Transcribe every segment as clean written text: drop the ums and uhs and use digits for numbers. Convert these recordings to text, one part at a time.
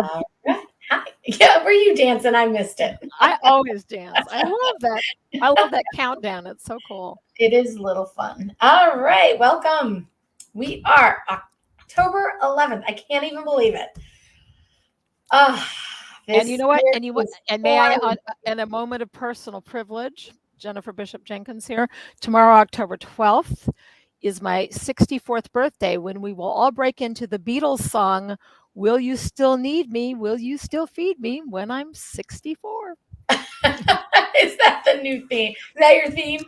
love. Hi. Yeah, were you dancing? I missed it. I always dance. I love that. I love that countdown. It's so cool. It is a little fun. All right, welcome. We are October 11th. I can't even believe it. Ah, And you this know what? year And you what? is And may I, flying. in a moment of personal privilege, Jennifer Bishop Jenkins here. Tomorrow, October 12th, is my 64th birthday when we will all break into the Beatles song, "Will You Still Need Me? Will You Still Feed Me?" when I'm 64. Is that the new theme? Is that your theme?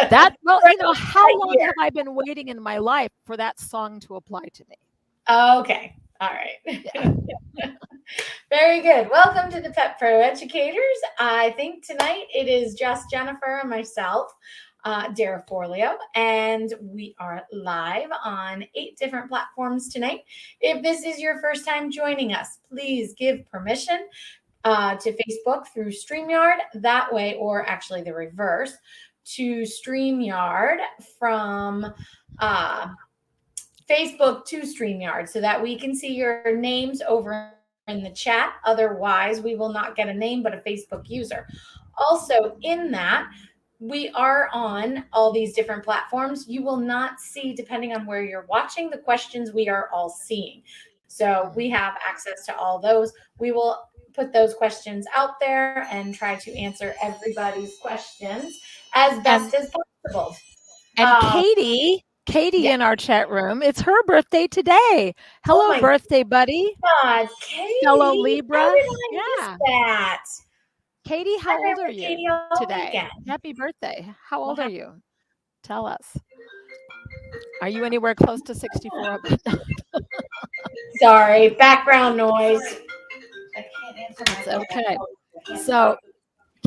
That, well, For how that long year. have I been waiting in my life for that song to apply to me? Okay. All right. Yeah. Very good. Welcome to the Pet Pro Educators. I think tonight it is just Jennifer and myself, Dara Forleo, and we are live on 8 different platforms tonight. If this is your first time joining us, please give permission to Facebook through StreamYard that way, or actually the reverse, to StreamYard from Facebook to StreamYard so that we can see your names over in the chat. Otherwise, we will not get a name but a Facebook user. Also, in that, we are on all these different platforms. You will not see, depending on where you're watching, the questions we are all seeing. So we have access to all those. We will put those questions out there and try to answer everybody's questions as And best as possible. and Um, Katie yeah. in our chat room, it's her birthday today. Oh Hello, my birthday buddy, God, fellow Katie, how Libra. did I miss Yeah. that? Katie, I've how been old are with you Katie all today? weekend. Happy birthday. How old are Wow. you? Tell us. Are you anywhere close to 64? Sorry, background noise. I can't answer It's my okay. phone. So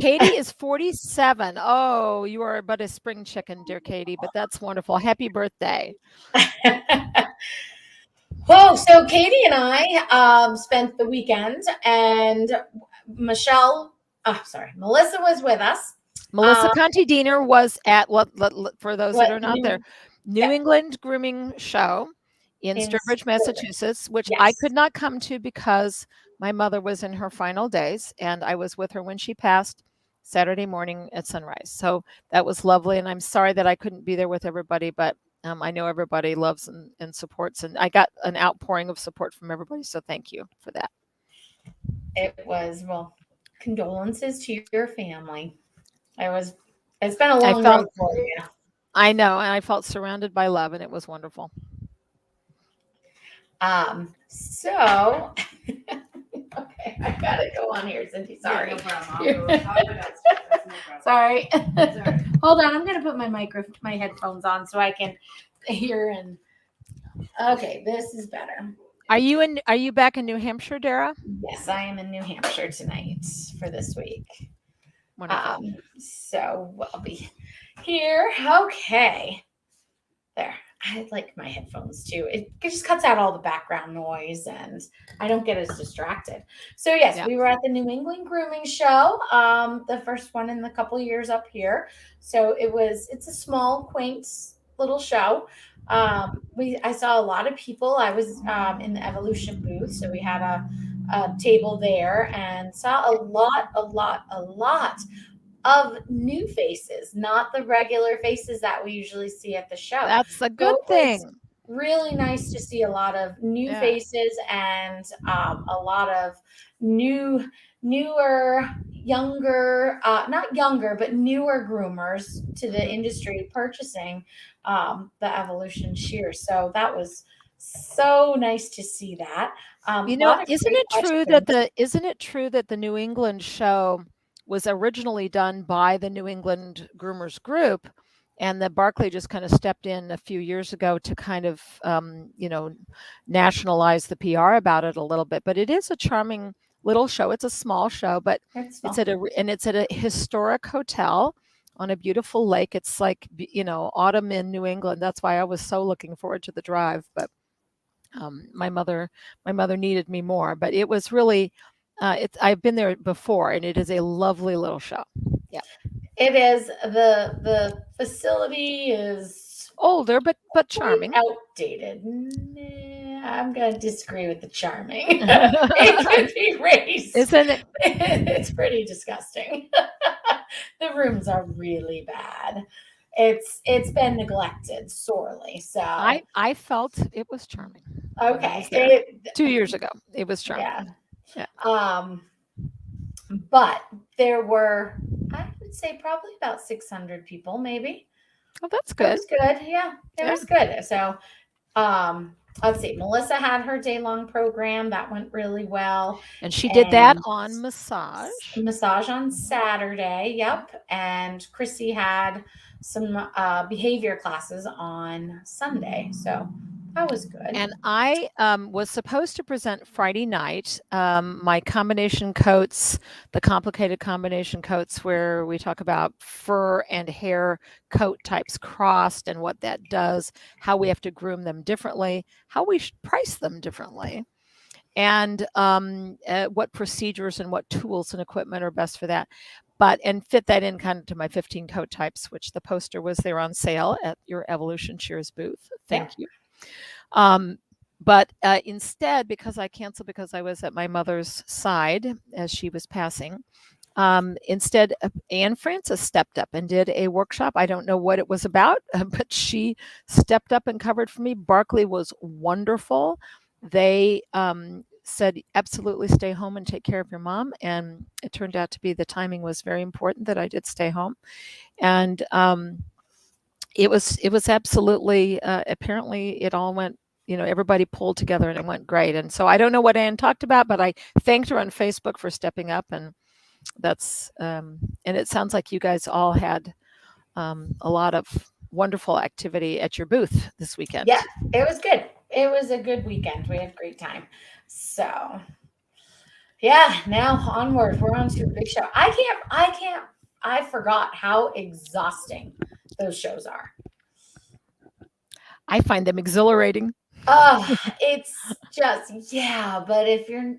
Katie is 47. Oh, you are but a spring chicken, dear Katie, but that's wonderful. Happy birthday. Well, so Katie and I spent the weekend, and Michelle, sorry, Melissa was with us. Melissa Um, Conti Diener was at for those that what are not there, new? New Yeah, England Grooming Show in in Sturbridge, Sturbridge. Massachusetts, which I Yes. could not come to because my mother was in her final days and I was with her when she passed Saturday morning at sunrise. So that was lovely. And I'm sorry that I couldn't be there with everybody, but I know everybody loves and supports, and I got an outpouring of support from everybody. So thank you for that. It was, well, condolences to your family. It was, it's been a I long road felt, for you. I know, and I felt surrounded by love, and it was wonderful. So okay, I gotta go on here, Cindy. Sorry. Yeah, no problem. I'll go downstairs. That's no problem. Sorry. Sorry. Hold on, I'm gonna put my headphones on so I can hear and okay, this is better. Are you back in New Hampshire, Dara? Yes, I am in New Hampshire tonight for this week. Wonderful. So we'll be here. Okay. There. I like my headphones too. It just cuts out all the background noise and I don't get as distracted. So yes, Yeah. we were at the New England Grooming Show, the first one in a couple years up here. So it's a small, quaint little show. I saw a lot of people. I was in the Evolution booth, so we had a table there and saw a lot of new faces, not the regular faces that we usually see at the show. That's a So good it was thing. really nice to see a lot of new Yeah. faces and a lot of newer, younger, not younger, but newer groomers to the Mhm. industry purchasing the Evolution shears. So that was so nice to see that. A lot of Isn't great it true that questions. the New England show was originally done by the New England Groomers Group, and that Barclay just kind of stepped in a few years ago to kind of nationalize the PR about it a little bit. But it is a charming little show. It's a small show, but That's it's small. it's at a historic hotel on a beautiful lake. It's like autumn in New England. That's why I was so looking forward to the drive. But my mother needed me more, but it was really I've been there before, and it is a lovely little show. Yeah, It is the facility is older but quite charming. outdated. I'm going to disagree with the charming. It could be race. Isn't it? It's pretty disgusting. The rooms are really bad. It's been neglected sorely. So I felt it was charming when I was okay, there 2 years ago. It was charming. yeah. Yeah. But there were, I would say, probably about 600 people, maybe. Oh, that's It good. was good. Yeah, it Yeah. was good. So, let's see. Melissa had her day-long program that went really well, And she did that and on massage. massage on Saturday. Yep, and Chrissy had some behavior classes on Sunday. So that was good. And I was supposed to present Friday night my combination coats, the complicated combination coats, where we talk about fur and hair coat types crossed and what that does, how we have to groom them differently, how we should price them differently, and what procedures and what tools and equipment are best for that. And fit that in kind of to my 15 coat types, which the poster was there on sale at your Evolution Cheers booth. Thank you. But instead, because I canceled because I was at my mother's side as she was passing, instead, Anne Francis stepped up and did a workshop. I don't know what it was about, but she stepped up and covered for me. Barclay was wonderful. They said, absolutely stay home and take care of your mom. And it turned out to be the timing was very important that I did stay home. And it was absolutely, apparently it all went, everybody pulled together and it went great. And so I don't know what Anne talked about, but I thanked her on Facebook for stepping up. And that's, and it sounds like you guys all had a lot of wonderful activity at your booth this weekend. Yeah, it was good. It was a good weekend. We had a great time. So yeah, now onward. We're on to a big show. I forgot how exhausting those shows are. I find them exhilarating. It's just, yeah, but if you're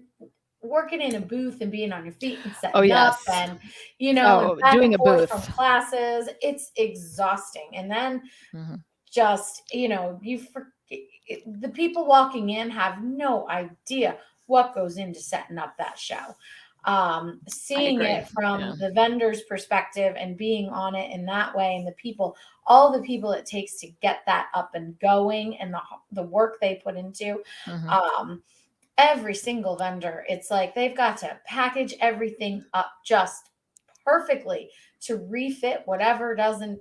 working in a booth and being on your feet and setting up and, and back doing and a forth booth from classes, it's exhausting. And then just, the people walking in have no idea what goes into setting up that show. Seeing it from the vendor's perspective and being on it in that way, and all the people it takes to get that up and going, and the work they put into every single vendor, it's like they've got to package everything up just perfectly to refit whatever doesn't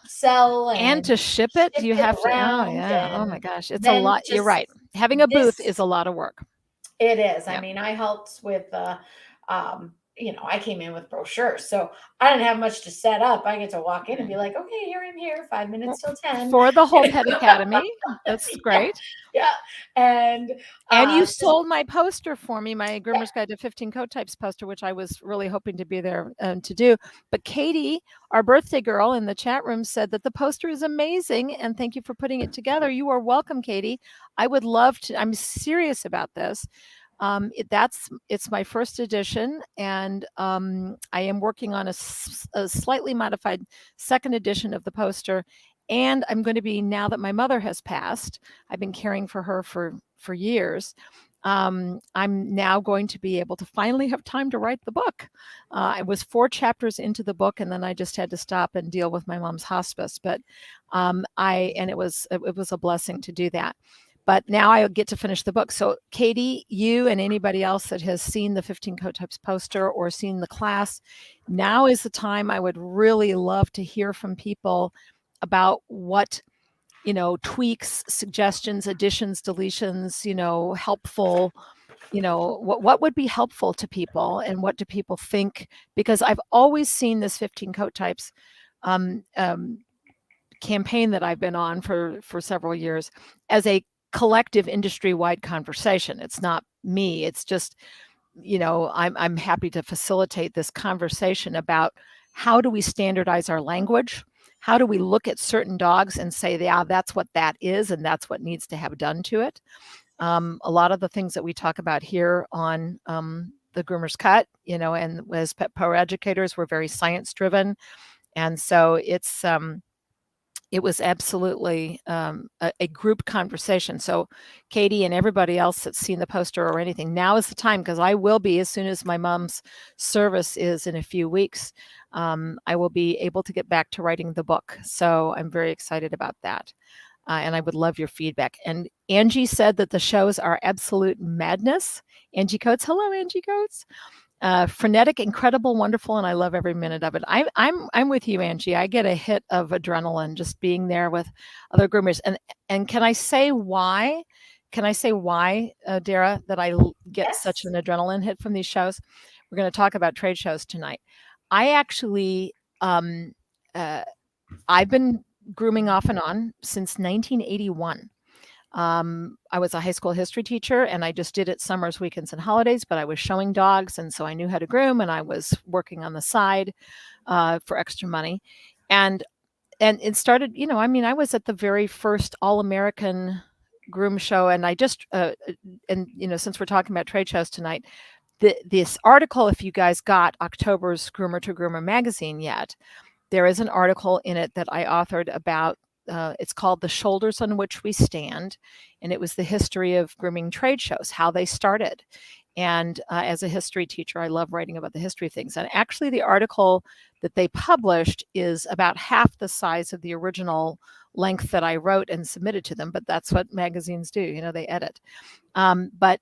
sell and to ship it. You have to. Oh my gosh, it's a lot. You're right. Having a booth is a lot of work. It is. I mean, I helped with I came in with brochures, so I didn't have much to set up. I get to walk in and be like, okay, here I'm here, 5 minutes till 10 for the whole Pet Academy. That's great. Yeah. And you sold my poster for me, my Groomer's Guide to 15 Coat Types poster, which I was really hoping to be there to do. But Katie, our birthday girl in the chat room, said that the poster is amazing and thank you for putting it together. You are welcome, Katie. I would love to. I'm serious about this. It's my first edition, and I am working on a slightly modified second edition of the poster. And I'm going to be, now that my mother has passed, I've been caring for her for years. I'm now going to be able to finally have time to write the book. I was 4 chapters into the book, and then I just had to stop and deal with my mom's hospice. But it was a blessing to do that. But now I get to finish the book. So Katie, you and anybody else that has seen the 15 Coat Types poster or seen the class, now is the time. I would really love to hear from people about what, tweaks, suggestions, additions, deletions, helpful, what would be helpful to people and what do people think? Because I've always seen this 15 Coat Types campaign that I've been on for several years as a collective industry-wide conversation. It's not me. It's just, I'm happy to facilitate this conversation about how do we standardize our language? How do we look at certain dogs and say, yeah, that's what that is, and that's what needs to have done to it? A lot of the things that we talk about here on the Groomer's Cut, and as pet power educators, we're very science-driven. And so it's it was absolutely a group conversation. So, Katie and everybody else that's seen the poster or anything, now is the time because I will be, as soon as my mom's service is in a few weeks, I will be able to get back to writing the book. So, I'm very excited about that. And I would love your feedback. And Angie said that the shows are absolute madness. Angie Coates, hello, Angie Coates. Frenetic, incredible, wonderful, and I love every minute of it. I'm with you, Angie. I get a hit of adrenaline just being there with other groomers. And can I say why? Can I say why, Dara, that get such Yes. an adrenaline hit from these shows? We're going to talk about trade shows tonight. I actually, um, uh, I've been grooming off and on since 1981. I was a high school history teacher and I just did it summers, weekends, and holidays, but I was showing dogs. And so I knew how to groom and I was working on the side for extra money. And it started, I mean, I was at the very first All American groom show. And I just, and, since we're talking about trade shows tonight, this article, if you guys got October's Groomer to Groomer magazine yet, there is an article in it that I authored about, it's called The Shoulders on Which We Stand. And it was the history of grooming trade shows, how they started. And as a history teacher, I love writing about the history of things. And actually, the article that they published is about half the size of the original length that I wrote and submitted to them. But that's what magazines do, they edit. But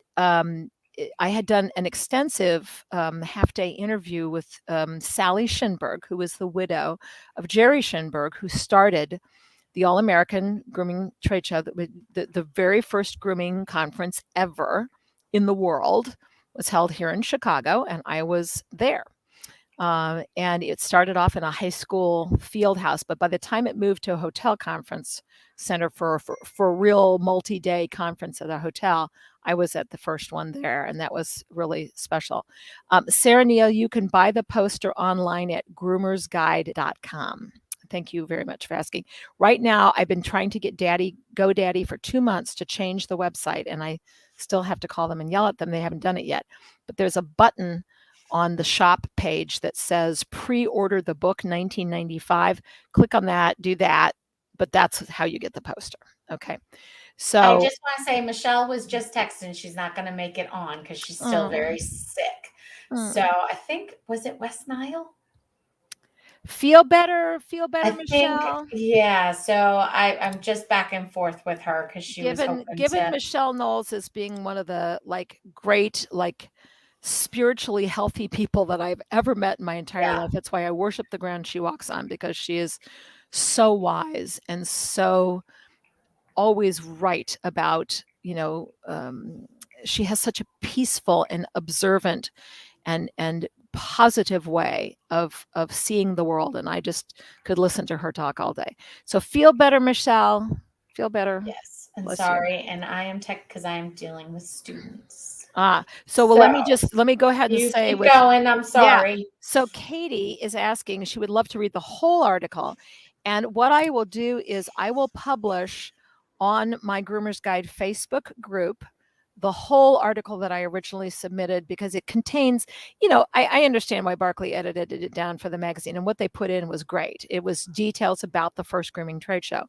I had done an extensive half-day interview with Sally Shinberg, who was the widow of Jerry Shinberg, who started the All-American Grooming Trade Show. The very first grooming conference ever in the world was held here in Chicago, and I was there. And it started off in a high school field house, but by the time it moved to a hotel conference center for a real multi-day conference at a hotel, I was at the first one there, and that was really special. Sarah Neal, you can buy the poster online at groomersguide.com. Thank you very much for asking. Right now, I've been trying to get GoDaddy for 2 months to change the website, and I still have to call them and yell at them. They haven't done it yet. But there's a button on the shop page that says pre-order the book 1995. Click on that, do that, but that's how you get the poster. Okay. So I just want to say Michelle was just texting. She's not going to make it on because she's still very sick. So I think, was it West Nile? Feel better, Think, Michelle. yeah. So I'm just back and forth with her because she was hoping given Michelle Knowles as being one of the great spiritually healthy people that I've ever met in my entire life. That's why I worship the ground she walks on, because she is so wise and so always right about, she has such a peaceful and observant and positive way of seeing the world. And I just could listen to her talk all day. So feel better, Michelle. Feel better. Yes. And sorry. And I am because I am dealing with students. So let me go ahead and say, keep going. I'm sorry. Yeah. So Katie is asking, she would love to read the whole article. And what I will do is I will publish on my Groomers Guide Facebook group the whole article that I originally submitted, because it contains, I understand why Barkley edited it down for the magazine, and what they put in was great. It was details about the first grooming trade show.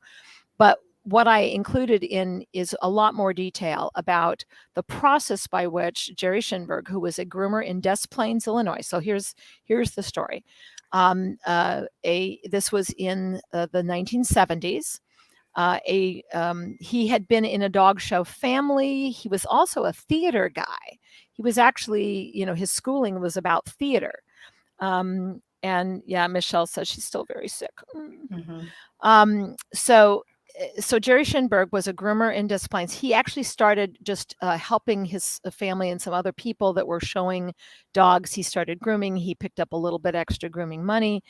But what I included in is a lot more detail about the process by which Jerry Shinberg, who was a groomer in Des Plaines, Illinois. So here's the story. This was in the 1970s. He had been in a dog show family. He was also a theater guy. He was actually, his schooling was about theater. And yeah, Michelle says she's still very sick. So Jerry Shinberg was a groomer in Des Plaines. He actually started just helping his family and some other people that were showing dogs. He started grooming. He picked up a little bit extra grooming money.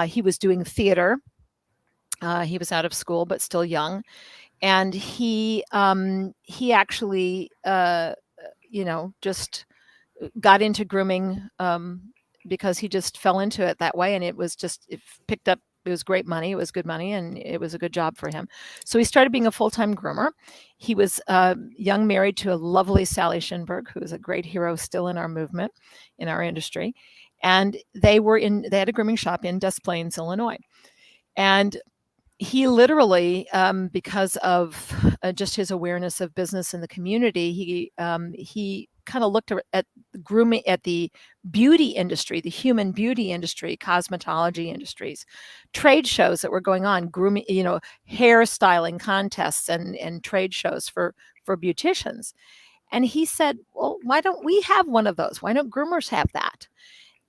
He was doing theater. He was out of school, but still young. And he actually, just got into grooming because he just fell into it that way. And it picked up. It was great money. It was good money, and it was a good job for him. So he started being a full-time groomer. He was young, married to a lovely Sally Shinberg, who is a great hero still in our movement, in our industry. And they had a grooming shop in Des Plaines, Illinois. And he literally, because of just his awareness of business in the community, he kind of looked at grooming, at the beauty industry, the human beauty industry, cosmetology industries, trade shows that were going on, grooming, hairstyling contests and trade shows for beauticians. And he said, well, why don't we have one of those? Why don't groomers have that?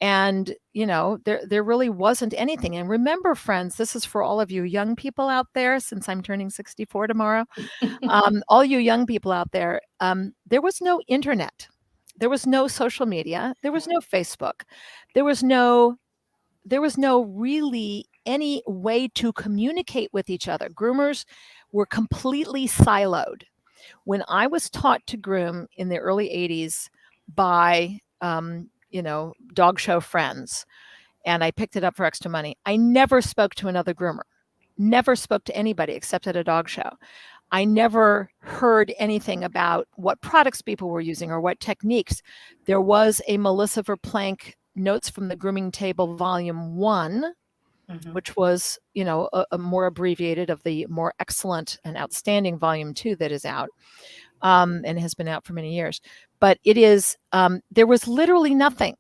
And there really wasn't anything. And remember, friends, this is for all of you young people out there, since I'm turning 64 tomorrow. All you young people out there, there was no internet, there was no social media, there was no Facebook, there was no really any way to communicate with each other. Groomers were completely siloed. When I was taught to groom in the early 80s by dog show friends, and I picked it up for extra money, I never spoke to another groomer, never spoke to anybody except at a dog show. I never heard anything about what products people were using or what techniques. There was a Melissa Verplank Notes from the Grooming Table Volume 1, which was, a more abbreviated of the more excellent and outstanding Volume 2 that is out, and has been out for many years. But it is, there was literally nothing.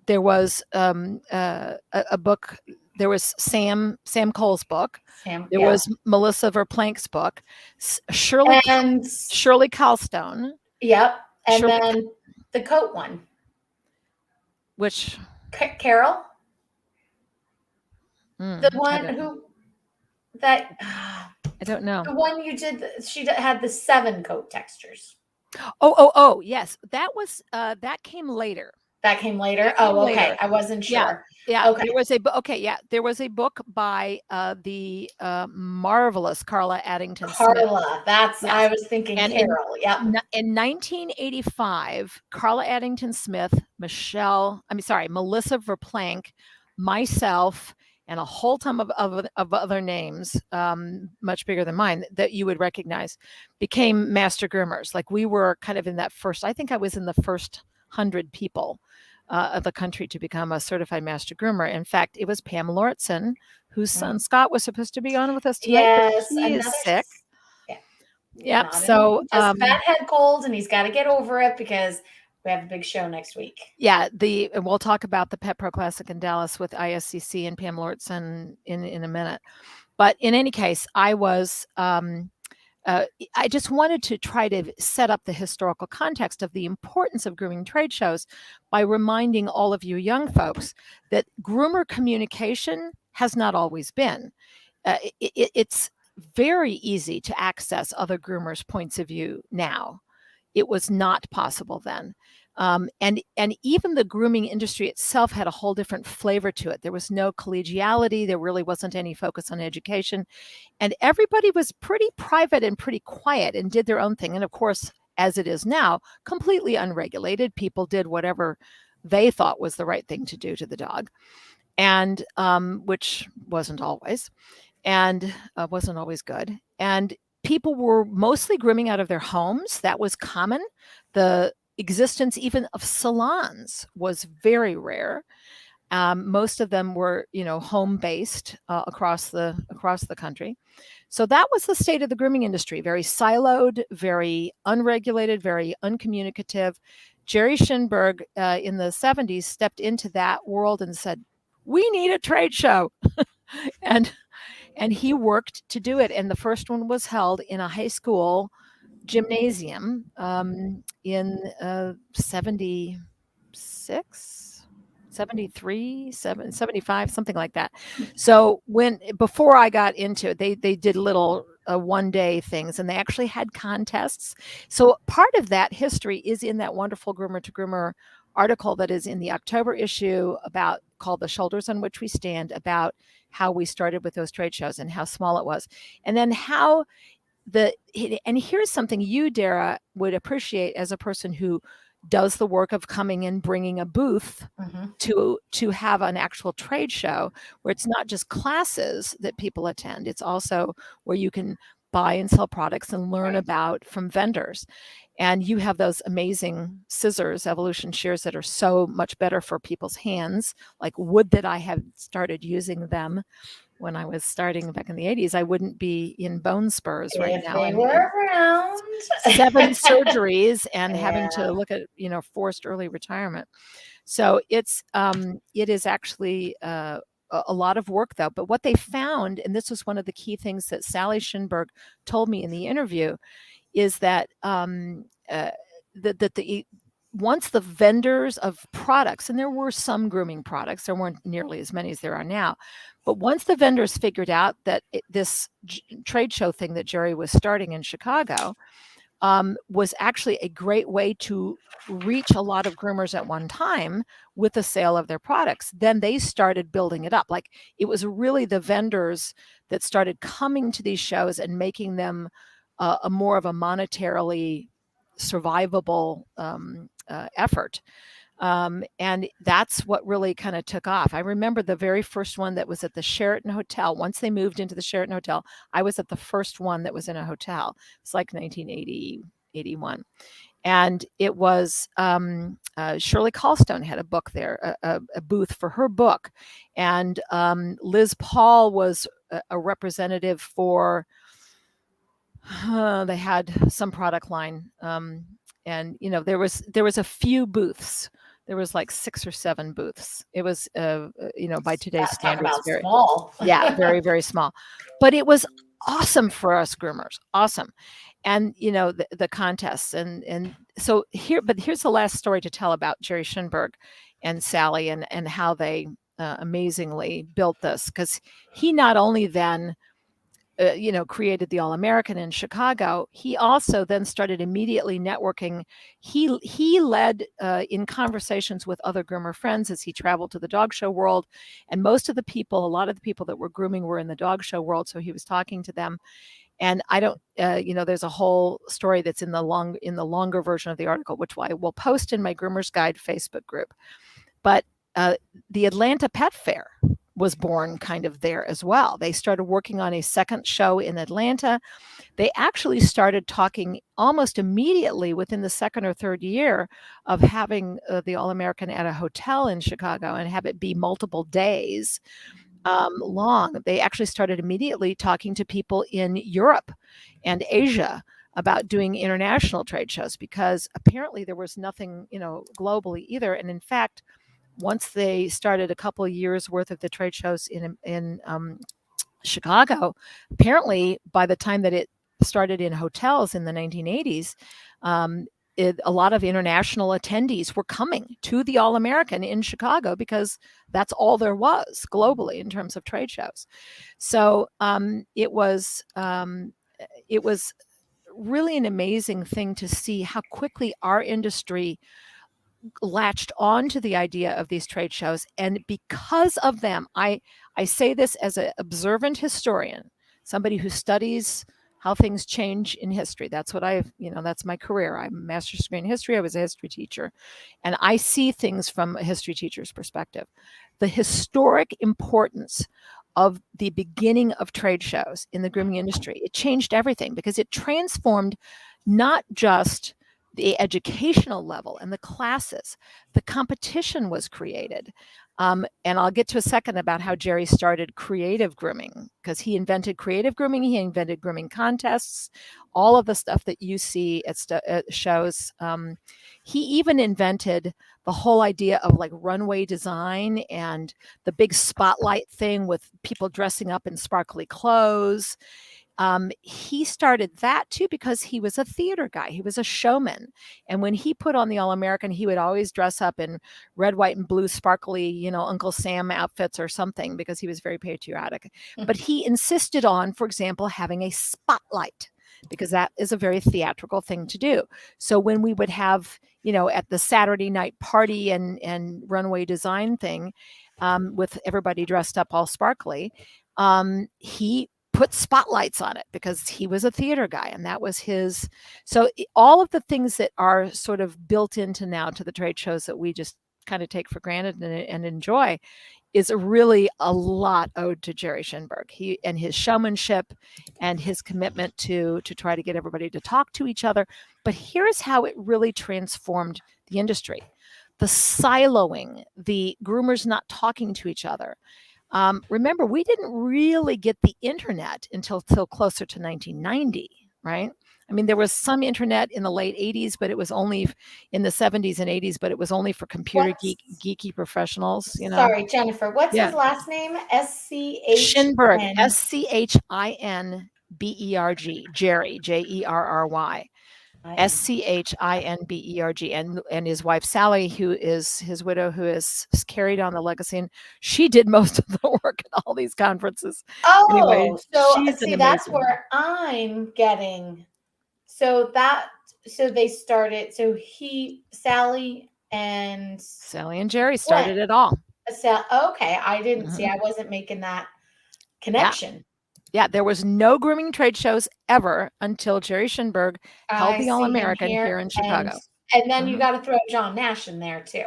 There was a book. There was Sam Cole's book. There was Melissa Verplank's book. Shirley Calstone. Yep. And then the coat one. Which? Carol. The one that I don't know. The one you did. She had the 7 coat textures. Oh, yes. That was that came later. That came later. Okay. I wasn't sure. Yeah. Okay. There was a book by the marvelous Carla Addington Smith. I was thinking and Carol. In 1985, Carla Addington Smith, Melissa Verplank, myself, and a whole ton of other names, much bigger than mine, that you would recognize, became master groomers. Like, we were kind of in that first, I think I was in the first 100 people of the country to become a certified master groomer. In fact, it was Pam Lauritsen, whose son Scott was supposed to be on with us tonight, but he is sick. Yeah. So just bad head cold, and he's got to get over it because we have a big show next week. Yeah, we'll talk about the Pet Pro Classic in Dallas with ISCC and Pam Lauritsen in a minute. But in any case, I was I just wanted to try to set up the historical context of the importance of grooming trade shows by reminding all of you young folks that groomer communication has not always been. It's very easy to access other groomers' points of view now. It was not possible then. And even the grooming industry itself had a whole different flavor to it. There was no collegiality. There really wasn't any focus on education. And everybody was pretty private and pretty quiet and did their own thing. And of course, as it is now, completely unregulated. People did whatever they thought was the right thing to do to the dog, and which wasn't always, and wasn't always good. And people were mostly grooming out of their homes. That was common. The existence even of salons was very rare. Most of them were, home-based across the country. So that was the state of the grooming industry: very siloed, very unregulated, very uncommunicative. Jerry Schinberg in the 70s stepped into that world and said, "We need a trade show," and he worked to do it. And the first one was held in a high school gymnasium in 76, 73, 75, something like that. So before I got into it, they did little one-day things, and they actually had contests. So part of that history is in that wonderful Groomer to Groomer article that is in the October issue called "The Shoulders on Which We Stand," about how we started with those trade shows and how small it was, and then how and here's something you, Dara, would appreciate as a person who does the work of coming and bringing a booth to have an actual trade show, where it's not just classes that people attend, it's also where you can buy and sell products and learn about from vendors. And you have those amazing scissors, Evolution shears, that are so much better for people's hands. Like, would that I had started using them when I was starting back in the 80s, I wouldn't be in bone spurs right If now they and were around. 7 surgeries and having Yeah. to look at, forced early retirement. So it is actually a lot of work though. But what they found, and this was one of the key things that Sally Schinberg told me in the interview, is that the once the vendors of products, and there were some grooming products, there weren't nearly as many as there are now, but once the vendors figured out that this trade show thing that Jerry was starting in Chicago was actually a great way to reach a lot of groomers at one time with the sale of their products, then they started building it up. Like it was really the vendors that started coming to these shows and making them a more of a monetarily survivable effort. And that's what really kind of took off. I remember the very first one that was at the Sheraton Hotel. Once they moved into the Sheraton Hotel, I was at the first one that was in a hotel. It's like 1980, 81. And it was Shirley Callstone had a book there, a booth for her book. And Liz Paul was a representative for, they had some product line. And there was a few booths. There was like 6 or 7 booths. It was by today's Talk standards about very small. very, very small. But it was awesome for us groomers. Awesome. And the contests and so here's the last story to tell about Jerry Schinberg and Sally and how they amazingly built this, because he not only then created the All-American in Chicago, he also then started immediately networking. He led in conversations with other groomer friends as he traveled to the dog show world. And a lot of the people that were grooming were in the dog show world. So he was talking to them. And I don't, there's a whole story that's in the longer version of the article, which I will post in my Groomer's Guide Facebook group. But the Atlanta Pet Fair was born kind of there as well. They started working on a second show in Atlanta. They actually started talking almost immediately within the second or third year of having the All-American at a hotel in Chicago and have it be multiple days long. They actually started immediately talking to people in Europe and Asia about doing international trade shows, because apparently there was nothing, globally either. And in fact, once they started a couple of years worth of the trade shows in Chicago, apparently by the time that it started in hotels in the 1980s, a lot of international attendees were coming to the All-American in Chicago because that's all there was globally in terms of trade shows. So it was really an amazing thing to see how quickly our industry latched on to the idea of these trade shows. And because of them, I say this as an observant historian, somebody who studies how things change in history. That's what that's my career. I'm a master's degree in history. I was a history teacher, and I see things from a history teacher's perspective. The historic importance of the beginning of trade shows in the grooming industry, it changed everything, because it transformed not just the educational level and the classes. The competition was created. And I'll get to a second about how Jerry started creative grooming, because he invented creative grooming. He invented grooming contests, all of the stuff that you see at shows. He even invented the whole idea of like runway design and the big spotlight thing with people dressing up in sparkly clothes. He started that too because he was a theater guy. He was a showman. And when he put on the All-American, he would always dress up in red, white, and blue sparkly, Uncle Sam outfits or something, because he was very patriotic. But he insisted on, for example, having a spotlight, because that is a very theatrical thing to do. So when we would have, at the Saturday night party and runway design thing, with everybody dressed up all sparkly, he put spotlights on it because he was a theater guy, and that was his. So all of the things that are sort of built into now to the trade shows that we just kind of take for granted and enjoy is really a lot owed to Jerry Schinberg. He and his showmanship and his commitment to try to get everybody to talk to each other. But here's how it really transformed the industry: the siloing, the groomers not talking to each other. Remember, we didn't really get the internet until closer to 1990, right? I mean, there was some internet in the late 80s, but it was only in the 70s and 80s, but it was only for computer What's geeky professionals, you know? Sorry, Jennifer. What's Yeah. his last name? Schinberg, SCHN. Schinberg, Jerry, Jerry. Schinberg, and his wife Sally, who is his widow, who has carried on the legacy, and she did most of the work at all these conferences. Anyway, Oh, so she's an see, that's amazing where I'm getting. So that, so they started. So Sally and Sally and Jerry Glenn. started it all. Okay, I didn't see. Mhm. I wasn't making that Yeah, connection. yeah. There was no grooming trade shows ever until Jerry Schinberg held I the All see him American here, here in Chicago. and then you Mhm. got to throw John Nash in there too.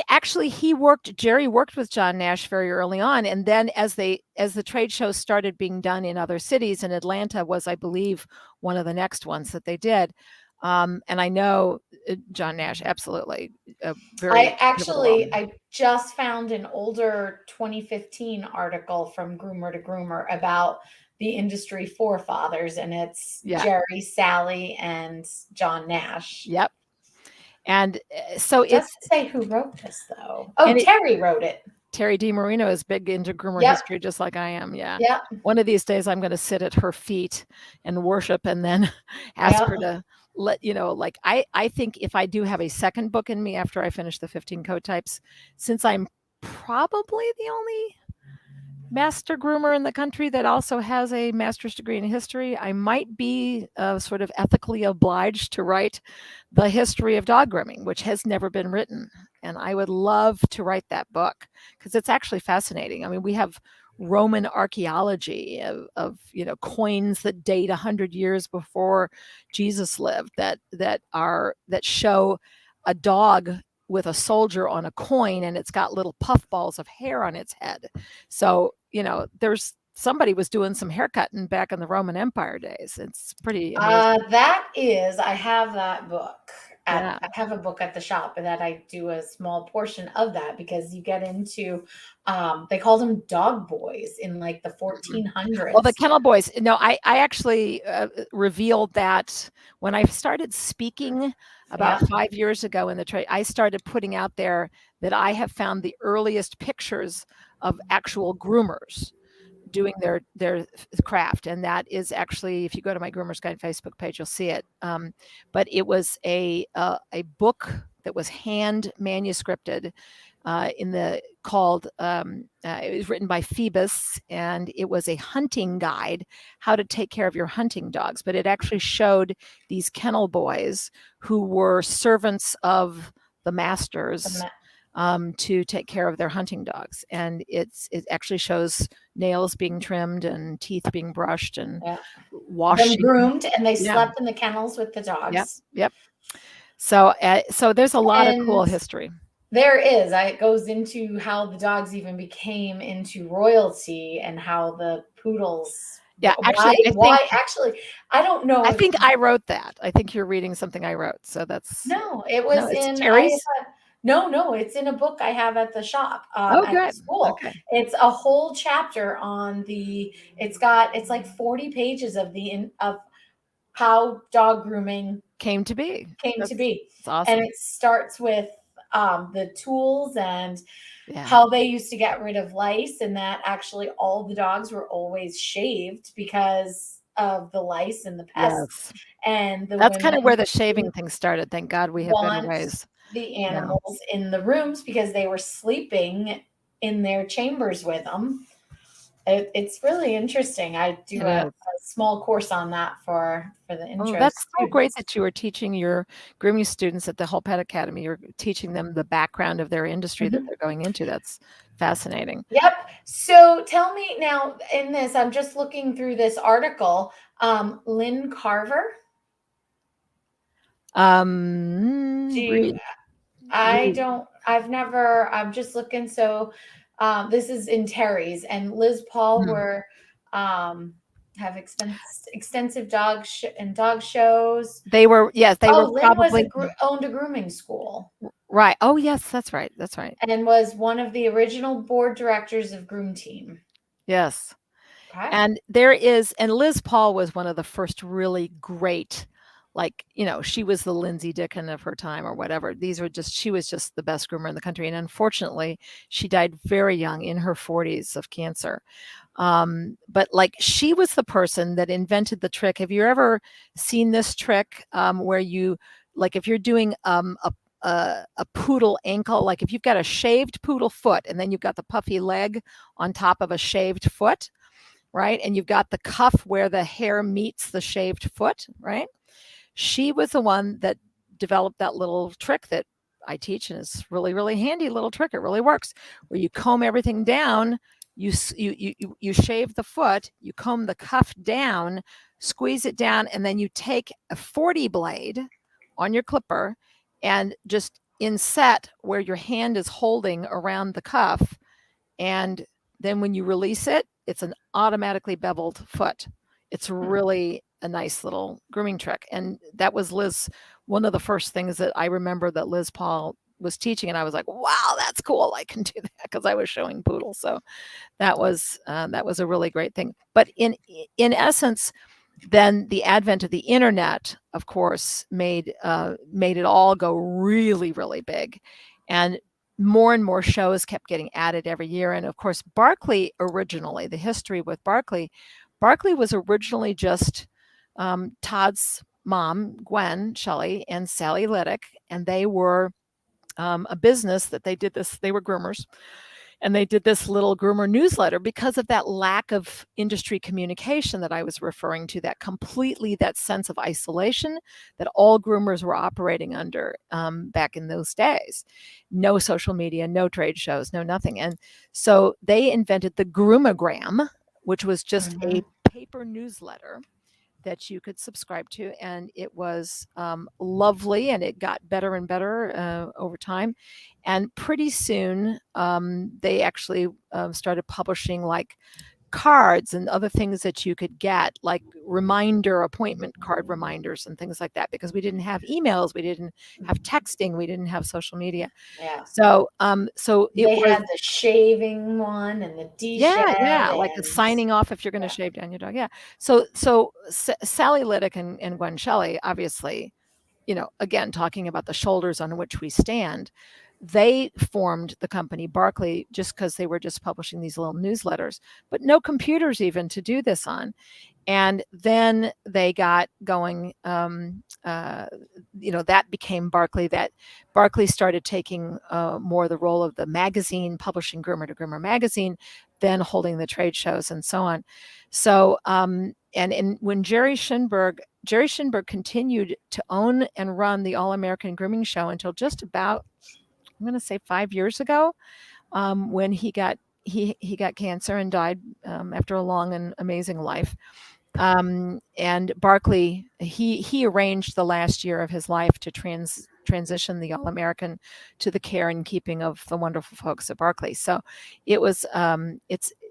Actually, Jerry worked with John Nash very early on, and then as the trade shows started being done in other cities, and Atlanta was, I believe, one of the next ones that they did. And I know John Nash, absolutely, very pivotal role. I just found an older 2015 article from Groomer to Groomer about the industry forefathers, and it's Yeah. Jerry, Sally, and John Nash. Yep. And so It doesn't it's say who wrote this though. Oh, and it, Terry wrote it. Terry DiMarino is big into groomer Yep. history, just like I am. Yeah. Yep. One of these days, I'm going to sit at her feet and worship, and then ask Yep. her to like I think if I do have a second book in me after I finish the 15 code types, since I'm probably the only master groomer in the country that also has a master's degree in history, I might be sort of ethically obliged to write the history of dog grooming, which has never been written. And I would love to write that book because it's actually fascinating. I mean, we have Roman archaeology of coins that date 100 years before Jesus lived that show a dog with a soldier on a coin, and it's got little puffballs of hair on its head. So, there's somebody was doing some haircutting back in the Roman Empire days. It's pretty amazing. I have that book. Yeah. I have a book at the shop that I do a small portion of that because you get into, they called them dog boys in like the 1400s. Well, the Kennel Boys. No, I actually revealed that when I started speaking about 5 years ago in the trade. I started putting out there that I have found the earliest pictures of actual groomers doing their craft, and that is actually, if you go to my Groomers Guide Facebook page, you'll see it. But it was a book that was hand manuscripted called it was written by Phoebus, and it was a hunting guide, how to take care of your hunting dogs. But it actually showed these kennel boys who were servants of the masters to take care of their hunting dogs. And it actually shows nails being trimmed and teeth being brushed and washed, them groomed, and they slept in the kennels with the dogs. Yep. So there's a lot of cool history. There is. It goes into how the dogs even became into royalty and how the poodles. Yeah, actually, I don't know. I think I wrote that. I think you're reading something I wrote. So that's it was in Terry's. No, it's in a book I have at the shop at the school. Okay. It's a whole chapter on it's like 40 pages of how dog grooming came to be. It's awesome. And it starts with the tools and how they used to get rid of lice, and that actually all the dogs were always shaved because of the lice and the pests. And that's kind of where the shaving thing started. Thank God we have better ways. The animals in the rooms because they were sleeping in their chambers with them. It's really interesting. I do a small course on that for the intro. That's so great that you are teaching your grooming students at the Whole Pet Academy. You're teaching them the background of their industry that they're going into. That's fascinating. Yep. So tell me now, in this, I'm just looking through this article. Lynn Carver. I'm just looking. So this is in Terry's, and Liz Paul were have extensive dog shows. They were, yes, they were Lynn probably owned a grooming school. Right. Oh, yes, that's right. That's right. and was one of the original board directors of Groom Team. Yes. Okay. And there is, and Liz Paul was one of the first really great, like, she was the Lindsay Dickon of her time or whatever. She was just the best groomer in the country. And unfortunately, she died very young in her 40s of cancer. But like she was the person that invented the trick. Have you ever seen this trick where you, like, if you're doing a poodle ankle, like if you've got a shaved poodle foot and then you've got the puffy leg on top of a shaved foot, right? And you've got the cuff where the hair meets the shaved foot, right? She was the one that developed that little trick that I teach, and it's really, really handy little trick. It really works. Where you comb everything down, you shave the foot, you comb the cuff down, squeeze it down, and then you take a 40 blade on your clipper and just inset where your hand is holding around the cuff, and then when you release it, it's an automatically beveled foot. It's really a nice little grooming trick. And that was one of the first things that I remember that Liz Paul was teaching. And I was like, wow, that's cool. I can do that, because I was showing poodles. So that was a really great thing. But in essence, then the advent of the internet, of course, made it all go really, really big, and more shows kept getting added every year. And of course, Barkley originally, the history with Barkley was originally just Todd's mom, Gwen Shelley, and Sally Liddick, and they were a business that they did this. They were groomers, and they did this little groomer newsletter because of that lack of industry communication that I was referring to, that sense of isolation that all groomers were operating under back in those days. No social media, no trade shows, no nothing. And so they invented the groomogram, which was just a paper newsletter that you could subscribe to, and it was lovely, and it got better and better over time. And pretty soon, they actually started publishing like cards and other things that you could get, like appointment card reminders and things like that, because we didn't have emails, we didn't have texting, we didn't have social media. Yeah. So they had the shaving one and the yeah, like the signing off if you're going to shave down your dog. Yeah. So Sally Liddick and Gwen Shelley, obviously, again, talking about the shoulders on which we stand, they formed the company Barkley just because they were just publishing these little newsletters, but no computers even to do this on. And then they got going, that became Barkley. That Barkley started taking more the role of the magazine, publishing Groomer to Groomer magazine, then holding the trade shows and so on. So, and when Jerry Shinberg continued to own and run the All American Grooming Show until just about, I'm going to say 5 years ago, when he got cancer and died after a long and amazing life. And Barkley, he arranged the last year of his life to transition the All American to the care and keeping of the wonderful folks at Barkley. So it was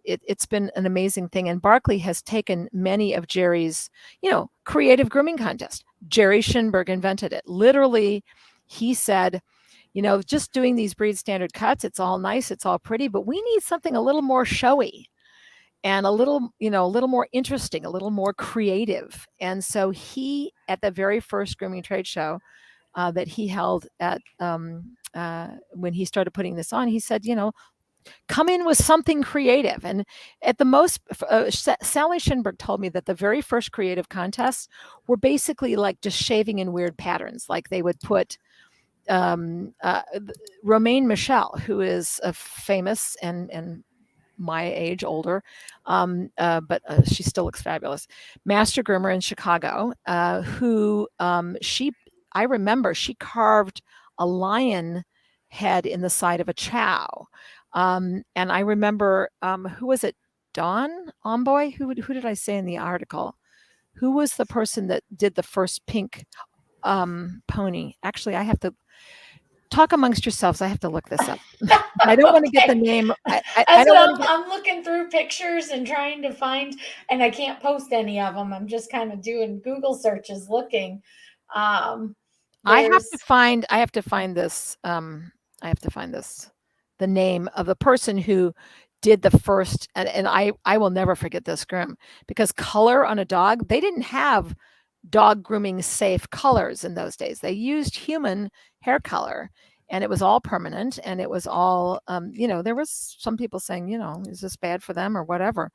it's been an amazing thing, and Barkley has taken many of Jerry's creative grooming contests. Jerry Shinberg invented it. Literally, he said, just doing these breed standard cuts, it's all nice, it's all pretty, but we need something a little more showy and a little more interesting, a little more creative. And so he, at the very first grooming trade show that he held at when he started putting this on, he said, come in with something creative. And at the most, Sally Shinberg told me that the very first creative contests were basically like just shaving in weird patterns. Like they would put Romaine Michel, who is a famous and my age older, but she still looks fabulous, master groomer in Chicago, who I remember she carved a lion head in the side of a chow. And I remember, who was it? Dawn Omboy? Who did I say in the article? Who was the person that did the first pink pony? Actually, I have to talk amongst yourselves. I have to look this up. I don't want to get the name. I don't want to get. I'm looking through pictures and trying to find, and I can't post any of them. I'm just kind of doing Google searches looking. I have There's to find this, I have to find this, the name of the person who did the first, and I will never forget this groom, because color on a dog, they didn't have dog grooming safe colors in those days. They used human hair color, and it was all permanent, and it was all, there was some people saying, is this bad for them or whatever?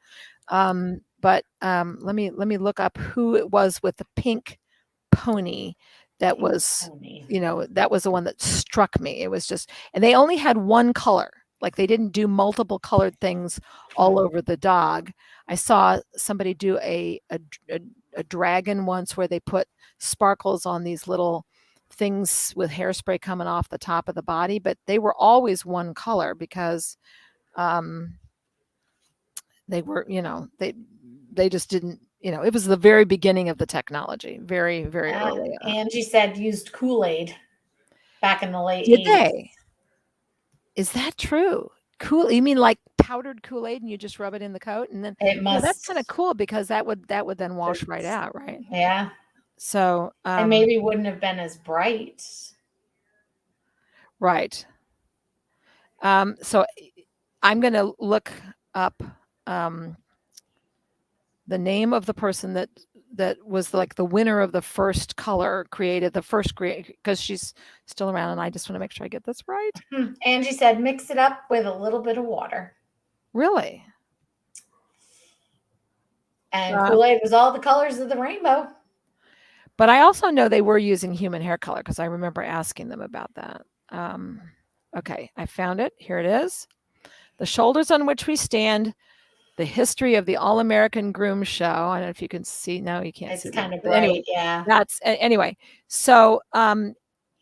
But let me look up who it was with the pink pony that pink was, pony. that was the one that struck me. It was just, and they only had one color. Like, they didn't do multiple colored things all over the dog. I saw somebody do a dragon once where they put sparkles on these little things with hairspray coming off the top of the body, but they were always one color because um, they were, they just didn't, it was the very beginning of the technology, very, very early on. Angie said used Kool-Aid back in the late Did 80s. they? Is that true? Cool. You mean like powdered Kool-Aid and you just rub it in the coat and then It must. that's kind of cool because that would then wash right out, right? Yeah. So And maybe wouldn't have been as bright. right. So I'm going to look up the name of the person that was like the winner of the first color created, the first because she's still around, and I just want to make sure I get this right. Angie said mix it up with a little bit of water. Really? And Kool-Aid was all the colors of the rainbow. But I also know they were using human hair color because I remember asking them about that. Okay, I found it. Here it is. The shoulders on which we stand, the history of the All-American Groom Show. I don't know if you can see. No, you can't see. It's kind of But bright, anyway, yeah. Anyway. So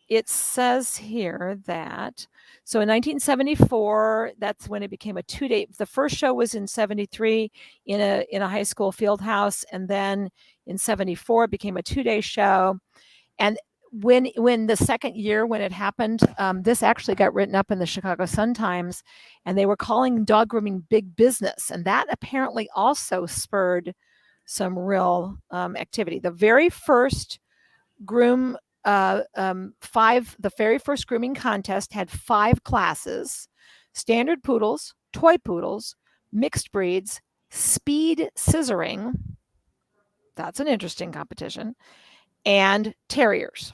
it says here that, so in 1974, that's when it became a 2-day. The first show was in 73 in a high school field house, and then in 74 it became a 2-day show. And when the second year when it happened, this actually got written up in the Chicago Sun-Times, and they were calling dog grooming big business, and that apparently also spurred some real activity. The very first groom the very first grooming contest had 5 classes: standard poodles, toy poodles, mixed breeds, speed scissoring. That's an interesting competition. And terriers.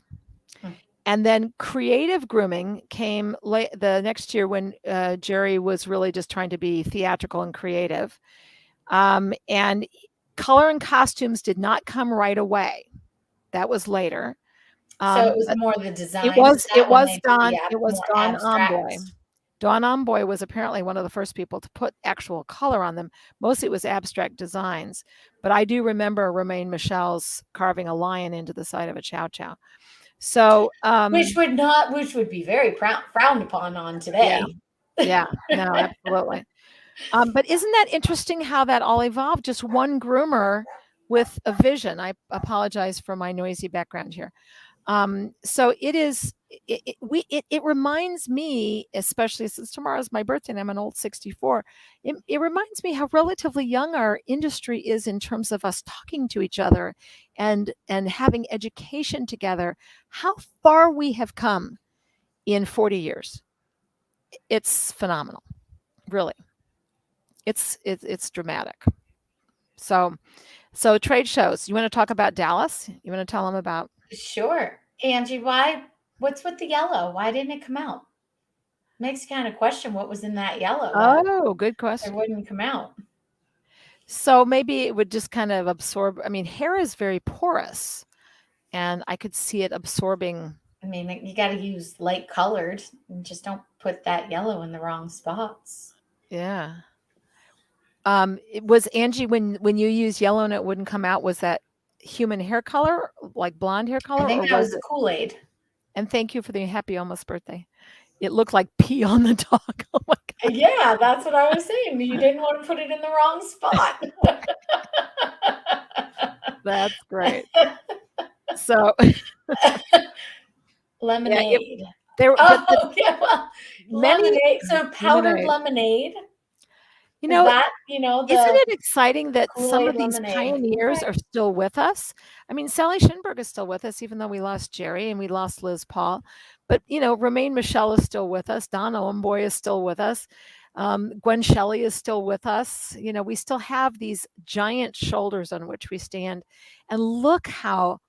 And then creative grooming came the next year when Jerry was really just trying to be theatrical and creative. And color and costumes did not come right away. That was later. So it was more the design. It was Don Amboy. Don Amboy was apparently one of the first people to put actual color on them. Mostly it was abstract designs. But I do remember Romaine Michel's carving a lion into the side of a chow chow. So which would be very frowned upon on today. Yeah, no, absolutely. But isn't that interesting how that all evolved? Just one groomer with a vision. I apologize for my noisy background here. So it reminds me, especially since tomorrow's my birthday and I'm an old 64, it reminds me how relatively young our industry is in terms of us talking to each other and having education together, how far we have come in 40 years. It's phenomenal, really. It's dramatic. So trade shows. You want to talk about Dallas? You want to tell them about? Sure. Angie, what's with the yellow? Why didn't it come out? Makes you kind of question what was in that yellow. Oh, good question. It wouldn't come out. So maybe it would just kind of absorb. I mean, hair is very porous, and I could see it absorbing. I mean, you got to use light colored and just don't put that yellow in the wrong spots. Yeah. It was Angie when you used yellow and it wouldn't come out. Was that human hair color, like blonde hair color? I think that was Kool-Aid. And thank you for the happy almost birthday. It looked like pee on the dog. Oh my God. Yeah, that's what I was saying. You didn't want to put it in the wrong spot. That's great. So lemonade. Lemonade. Lemonade. So powdered lemonade. You Is know, that, isn't the it exciting that some Kool-Aid of these lemonade? pioneers Okay. are still with us? I mean, Sally Shinberg is still with us, even though we lost Jerry and we lost Liz Paul. But, Romaine Michelle is still with us. Don Owenboy is still with us. Gwen Shelley is still with us. We still have these giant shoulders on which we stand. And look how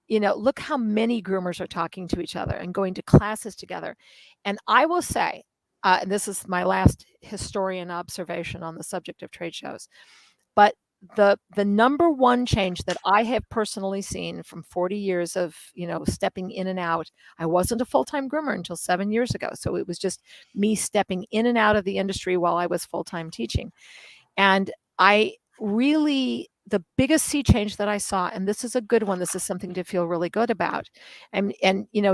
many groomers are talking to each other and going to classes together. And I will say, and this is my last historian observation on the subject of trade shows, but the number one change that I have personally seen from 40 years of stepping in and out. I wasn't a full-time groomer until 7 years ago, so it was just me stepping in and out of the industry while I was full-time teaching. And I really, the biggest sea change that I saw, and this is a good one, this is something to feel really good about. And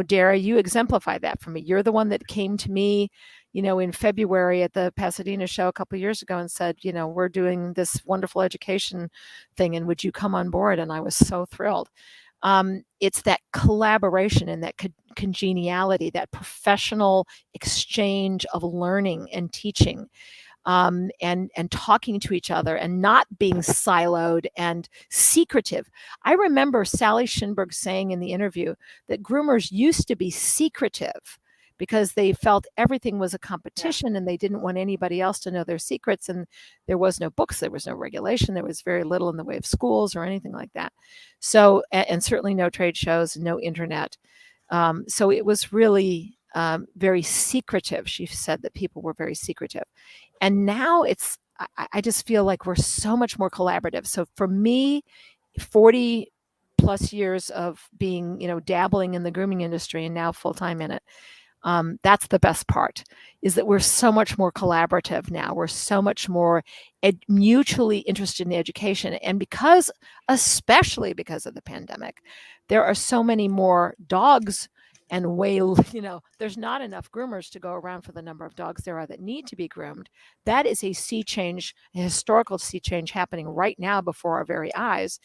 Dara, you exemplify that for me. You're the one that came to me, in February at the Pasadena show a couple of years ago and said, we're doing this wonderful education thing, and would you come on board? And I was so thrilled. It's that collaboration and that congeniality, that professional exchange of learning and teaching, and talking to each other and not being siloed and secretive. I remember Sally Shinberg saying in the interview that groomers used to be secretive because they felt everything was a competition and they didn't want anybody else to know their secrets. And there was no books, there was no regulation, there was very little in the way of schools or anything like that. So, and certainly no trade shows, no internet. So it was really very secretive. She said that people were very secretive. And now I just feel like we're so much more collaborative. So for me, 40 plus years of being, dabbling in the grooming industry and now full time in it, that's the best part, is that we're so much more collaborative now. We're so much more mutually interested in education. And especially because of the pandemic, there are so many more dogs and there's not enough groomers to go around for the number of dogs there are that need to be groomed. That is a sea change, a historical sea change happening right now before our very eyes.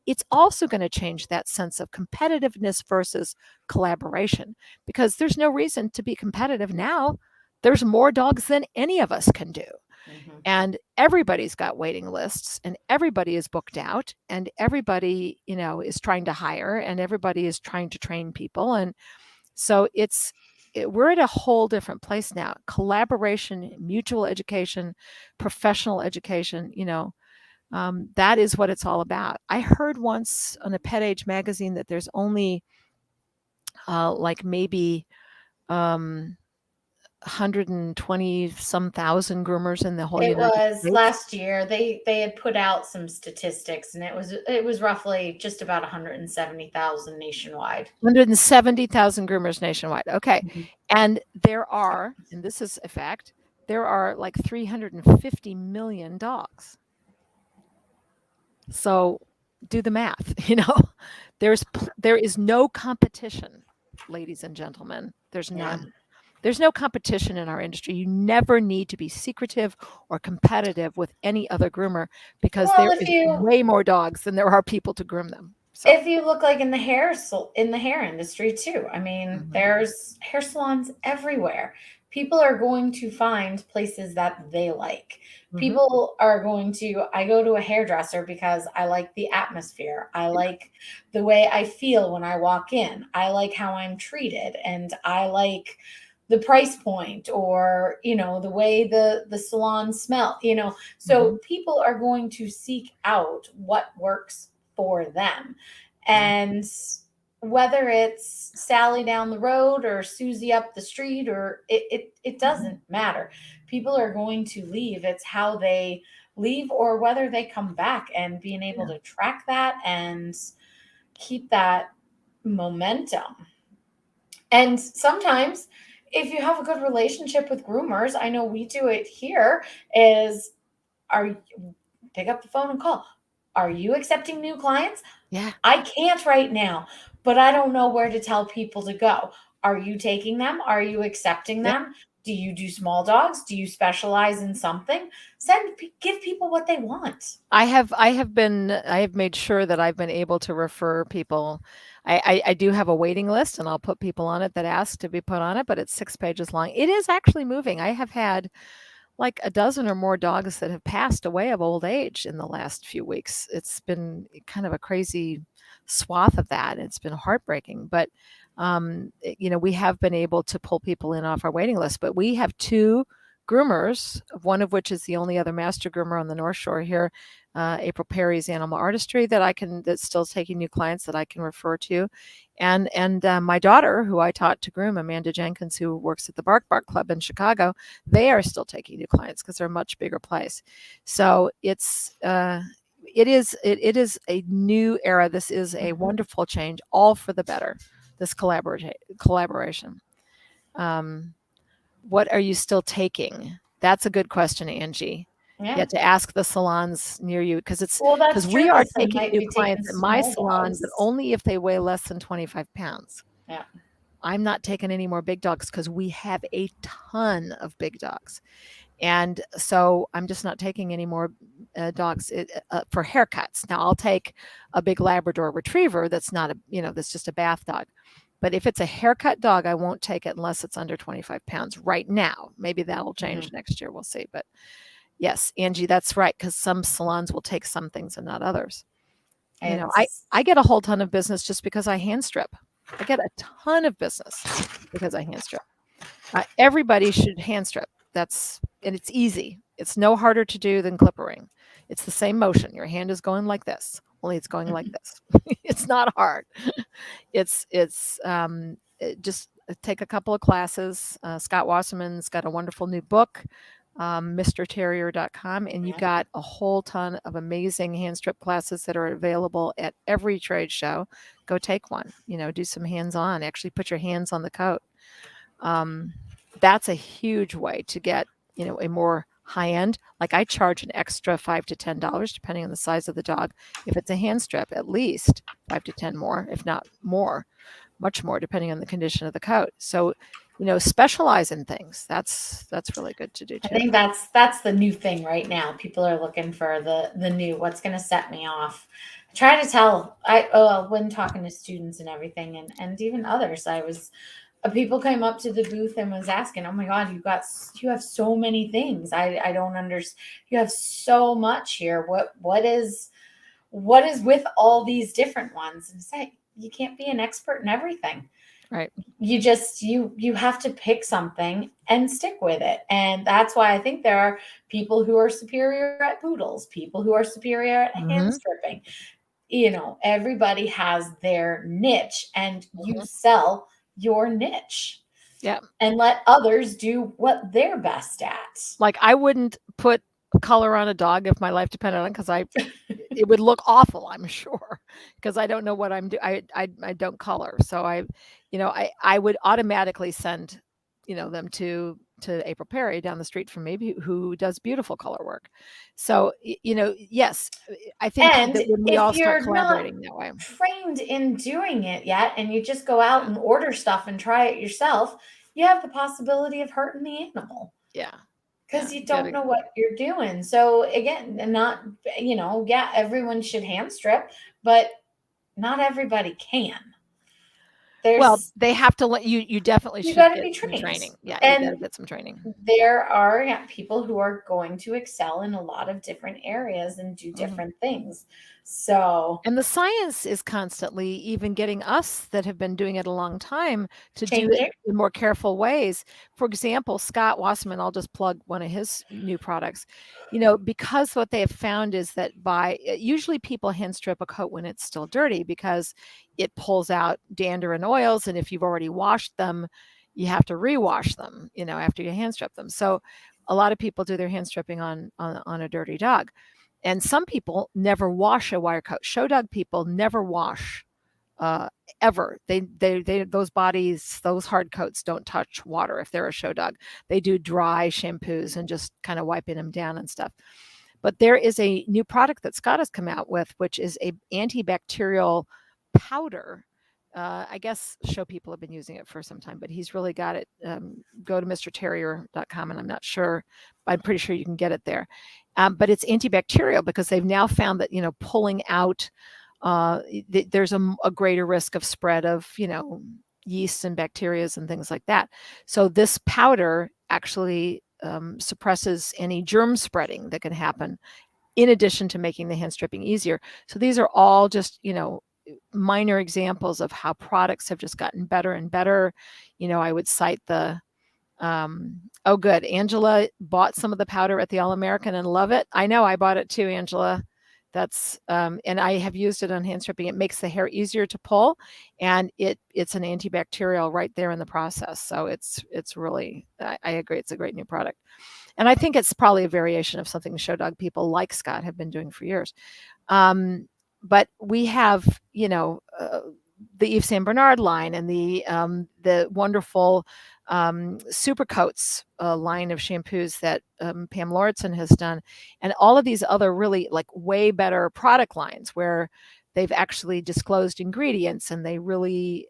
It's also going to change that sense of competitiveness versus collaboration, because there's no reason to be competitive now. There's more dogs than any of us can do. Mhm. And everybody's got waiting lists and everybody is booked out and everybody, is trying to hire and everybody is trying to train people. And so we're at a whole different place now. Collaboration, mutual education, professional education, that is what it's all about. I heard once on a Pet Age magazine that there's only like maybe 120 some thousand groomers in the whole It United was States. last year. They had put out some statistics, and it was roughly just about 170,000 nationwide. 170,000 groomers nationwide. Okay. Mhm. And and this is a fact, there are like 350 million dogs. So do the math, there is no competition, ladies and gentlemen. There's Yeah. none. There's no competition in our industry. You never need to be secretive or competitive with any other groomer because Well, there if is you way more dogs than there are people to groom them. So, if you look like in the hair industry too, I mean, mhm, there's hair salons everywhere. People are going to find places that they like. mhm, People are going to I go to a hairdresser because I like the atmosphere. I like the way I feel when I walk in. I like how I'm treated, and I like the price point, or the way the salon smell. So mhm, people are going to seek out what works for them. yeah, And whether it's Sally down the road or Susie up the street, or it mhm, doesn't matter. People are going to leave. It's how they leave or whether they come back, and being able yeah, to track that and keep that momentum. And sometimes, if you have a good relationship with groomers, I know we do it here, is are pick up the phone and call. Are you accepting new clients? yeah, I can't right now, but I don't know where to tell people to go. Are you taking them? Are you accepting yeah. them? Do you do small dogs? Do you specialize in something? Give people what they want. I have made sure that I've been able to refer people. I do have a waiting list and I'll put people on it that ask to be put on it, but it's 6 pages long. It is actually moving. I have had like a dozen or more dogs that have passed away of old age in the last few weeks. It's been kind of a crazy swath of that. It's been heartbreaking, but we have been able to pull people in off our waiting list. But we have two groomers, one of which is the only other master groomer on the North Shore here, April Perry's Animal Artistry, that's still taking new clients that I can refer to, and my daughter, who I taught to groom, Amanda Jenkins, who works at the Bark Bark Club in Chicago, they are still taking new clients because they're a much bigger place. So it is a new era. This is a wonderful change, all for the better. This collaboration. Um, what are you still taking? That's a good question, Angie. You Yeah. have to ask the salons near you because Well, that's we true. are Some taking might new be taking clients at my small salon, but dogs. only if they weigh less than 25 pounds. Yeah. I'm not taking any more big dogs because we have a ton of big dogs. And so I'm just not taking any more dogs for haircuts. Now I'll take a big Labrador Retriever that's not that's just a bath dog. But if it's a haircut dog, I won't take it unless it's under 25 pounds right now. Maybe that'll change next year. We'll see. But yes, Angie, that's right. Because some salons will take some things and not others. I get a whole ton of business just because I hand strip. I get a ton of business because I hand strip. Everybody should hand strip. And it's easy. It's no harder to do than clippering. It's the same motion. Your hand is going like this, only it's going like this. It's not hard. Just take a couple of classes. Scott Wasserman's got a wonderful new book, MrTerrier.com, and you got a whole ton of amazing hand strip classes that are available at every trade show. Go take one. Do some hands-on. Actually, put your hands on the coat. That's a huge way to get a more high end. Like I charge an extra $5 to $10 depending on the size of the dog. If it's a hand strip, at least 5 to 10 more, if not more, much more, depending on the condition of the coat. So specialize in things. That's really good to do too. I think that's the new thing right now. People are looking for the new, what's going to set me off. I try to tell, when talking to students and everything, and even others, people came up to the booth and was asking, "Oh my God, you have so many things. I don't understand. You have so much here. What is with all these different ones?" And say, you can't be an expert in everything. Right. You just you have to pick something and stick with it. And that's why I think there are people who are superior at poodles, people who are superior at hand stripping. Everybody has their niche, and you sell your niche. Yeah. And let others do what they're best at. Like I wouldn't put color on a dog if my life depended on it because it would look awful, I'm sure, because I don't know what I'm doing. I don't color. So I would automatically send, them to April Perry down the street from me who does beautiful color work. So, yes, I think that when we all start collaborating that way. Trained in doing it yet, and you just go out and order stuff and try it yourself, you have the possibility of hurting the animal. Yeah. Because you don't know what you're doing. So again, everyone should hand strip, but not everybody can. They have to let you definitely should get be some training. Yeah, you got to get some training. There are people who are going to excel in a lot of different areas and do different things. So, and the science is constantly even getting us that have been doing it a long time to do it in more careful ways. For example, Scott Wasserman, I'll just plug one of his new products, because what they have found is that usually people hand strip a coat when it's still dirty because it pulls out dander and oils. And if you've already washed them, you have to rewash them, after you hand strip them. So a lot of people do their hand stripping on a dirty dog. And some people never wash a wire coat. Show dog people never wash ever. They those bodies, those hard coats don't touch water if they're a show dog. They do dry shampoos and just kind of wiping them down and stuff. But there is a new product that Scott has come out with, which is a antibacterial powder. I guess show people have been using it for some time, but he's really got it. Go to MrTerrier.com, and I'm not sure. I'm pretty sure you can get it there. But it's antibacterial because they've now found that, pulling out, there's a greater risk of spread of, yeasts and bacteria and things like that. So this powder actually suppresses any germ spreading that can happen, in addition to making the hand stripping easier. So these are all just, minor examples of how products have just gotten better and better. I would cite oh, good. Angela bought some of the powder at the All American and love it. I know, I bought it too, Angela. That's and I have used it on hand stripping. It makes the hair easier to pull, and it's an antibacterial right there in the process. So it's really, I agree, it's a great new product. And I think it's probably a variation of something show dog people like Scott have been doing for years. But we have, the Yves Saint Bernard line and the wonderful Super Coats line of shampoos that Pam Lauritsen has done, and all of these other really like way better product lines where they've actually disclosed ingredients and they really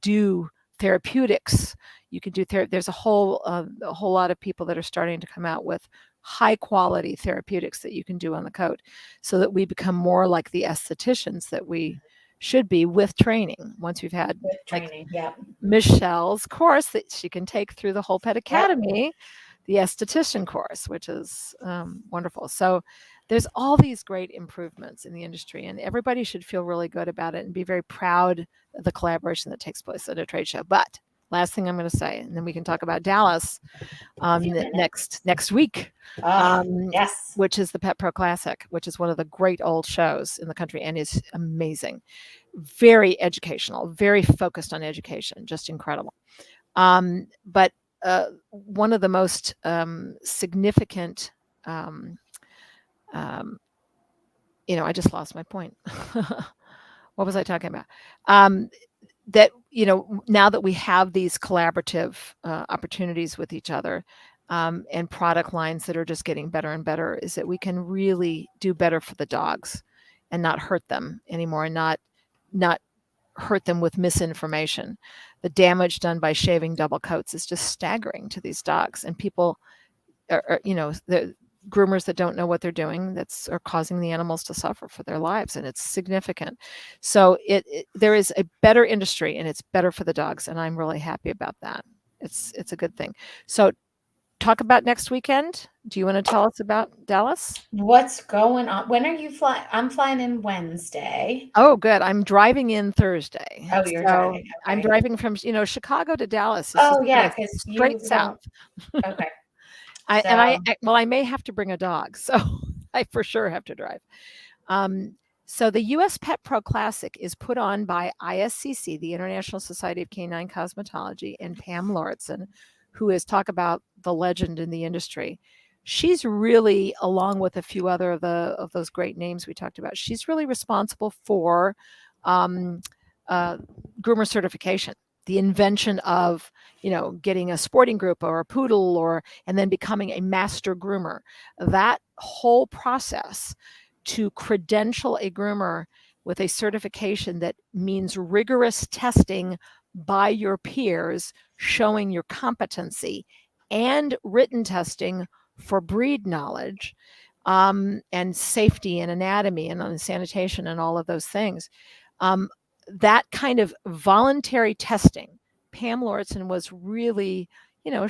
do therapeutics. You can do there's a whole lot of people that are starting to come out with high quality therapeutics that you can do on the coat, so that we become more like the estheticians that we should be with training. Once we've had training, yeah. Michelle's course that she can take through the Whole Pet Academy, the esthetician course, which is wonderful. So there's all these great improvements in the industry, and everybody should feel really good about it and be very proud of the collaboration that takes place at a trade show. But last thing I'm going to say, and then we can talk about Dallas next week, yes, which is the Pet Pro Classic, which is one of the great old shows in the country and is amazing, very educational, very focused on education, just incredible. But one of the most significant, I just lost my point. What was I talking about? That, now that we have these collaborative opportunities with each other, and product lines that are just getting better and better, is that we can really do better for the dogs and not hurt them anymore, and not hurt them with misinformation. The damage done by shaving double coats is just staggering to these dogs, and people are the groomers that don't know what they're doing are causing the animals to suffer for their lives, and it's significant. So there is a better industry, and it's better for the dogs, and I'm really happy about that. It's a good thing. So talk about next weekend. Do you want to tell us about Dallas? What's going on? When are you flying? I'm flying in Wednesday. Oh, good. I'm driving in Thursday. Oh, you're driving. Okay. I'm driving from Chicago to Dallas. Oh, yeah, because straight south. Okay. I may have to bring a dog, so I for sure have to drive. So the U.S. Pet Pro Classic is put on by ISCC, the International Society of Canine Cosmetology, and Pam Lauritsen, who is, talk about the legend in the industry. She's really, along with a few other of those great names we talked about, she's really responsible for groomer certification, the invention of, getting a sporting group or a poodle and then becoming a master groomer. That whole process to credential a groomer with a certification that means rigorous testing by your peers, showing your competency, and written testing for breed knowledge, and safety and anatomy and sanitation and all of those things. That kind of voluntary testing, Pam Lauritsen was really,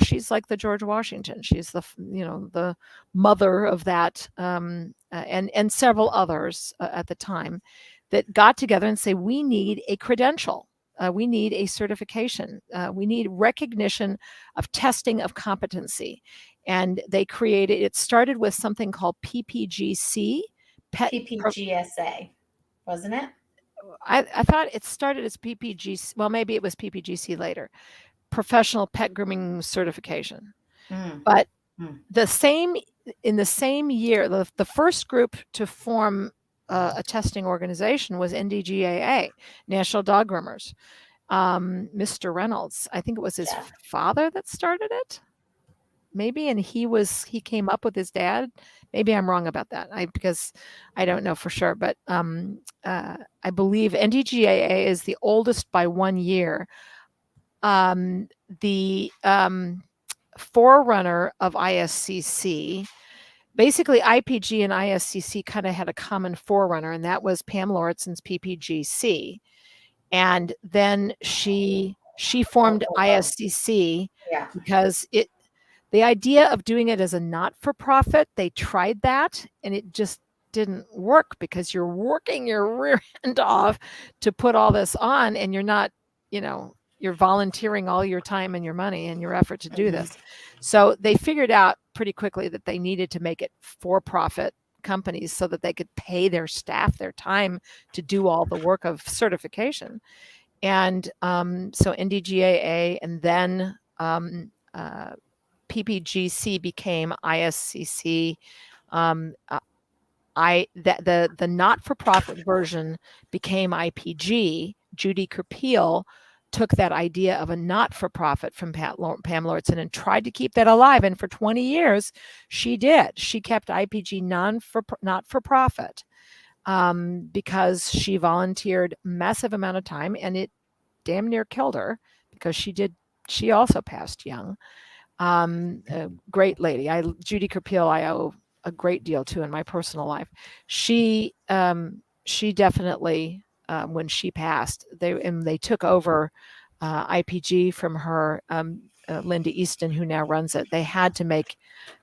she's like the George Washington. She's the mother of that, and several others at the time that got together and say, we need a credential. We need a certification. We need recognition of testing of competency. And they it started with something called PPGC. PPGSA, wasn't it? I thought it started as PPGC. Well, maybe it was PPGC later. Professional Pet Grooming Certification. But in the same year, the first group to form a testing organization was NDGAA, National Dog Groomers. Mr. Reynolds, I think it was his father that started it, maybe, and he came up with his dad. Maybe I'm wrong about that, because I don't know for sure, but I believe NDGAA is the oldest by 1 year. The forerunner of ISCC. Basically, IPG and ISCC kind of had a common forerunner, and that was Pam Lauritsen's PPGC. And then she formed ISCC because the idea of doing it as a not-for-profit, they tried that and it just didn't work because you're working your rear end off to put all this on and you're not, you're volunteering all your time and your money and your effort to do this. So they figured out pretty quickly that they needed to make it for-profit companies so that they could pay their staff their time to do all the work of certification. And so NDGAA and then PPGC became ISCC. The not-for-profit version became IPG. Judy Kerpeel took that idea of a not-for-profit from Pam Lortzen and tried to keep that alive. And for 20 years, she did. She kept IPG not-for-profit because she volunteered massive amount of time, and it damn near killed her because she also passed young. A great lady. Judy Kerpeel, I owe a great deal to in my personal life. She definitely, when she passed, they took over IPG from her, Linda Easton, who now runs it. They had to make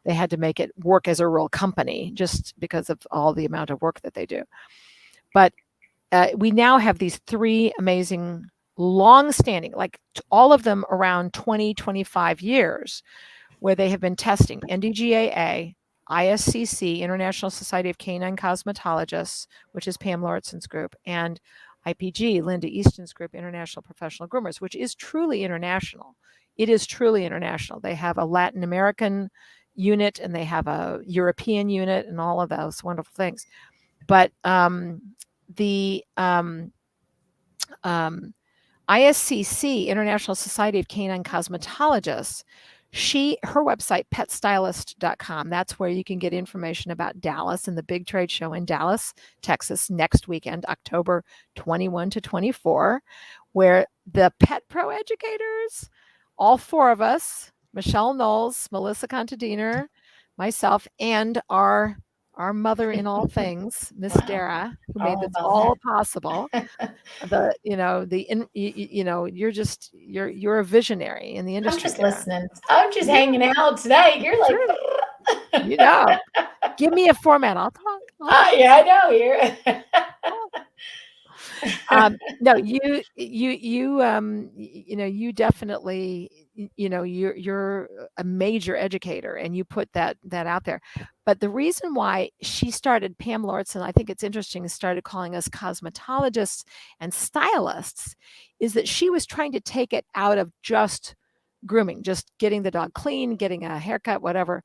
it work as a real company just because of all the amount of work that they do. But we now have these 3 amazing, long-standing, like all of them around 20, 25 years, where they have been testing NDGAA, ISCC, International Society of Canine Cosmetologists, which is Pam Lortzen's group, and IPG, Linda Easton's group, International Professional Groomers, which is truly international. It is truly international. They have a Latin American unit and they have a European unit and all of those wonderful things. But the ISCC, International Society of Canine Cosmetologists, her website, petstylist.com, that's where you can get information about Dallas and the big trade show in Dallas, Texas, next weekend, October 21 to 24, where the Pet Pro educators, all 4 of us, Michelle Knowles, Melissa Contadiner, myself, and our mother in all things, Miss Dara, who made this all possible. You're a visionary in the industry. I'm just listening. I'm just hanging out today. You're like, give me a format. I'll talk. Yeah, I know you're. No, you definitely, you're a major educator and you put that out there. But the reason why Pam Lortzen, I think it's interesting, started calling us cosmetologists and stylists, is that she was trying to take it out of just grooming, just getting the dog clean, getting a haircut, whatever,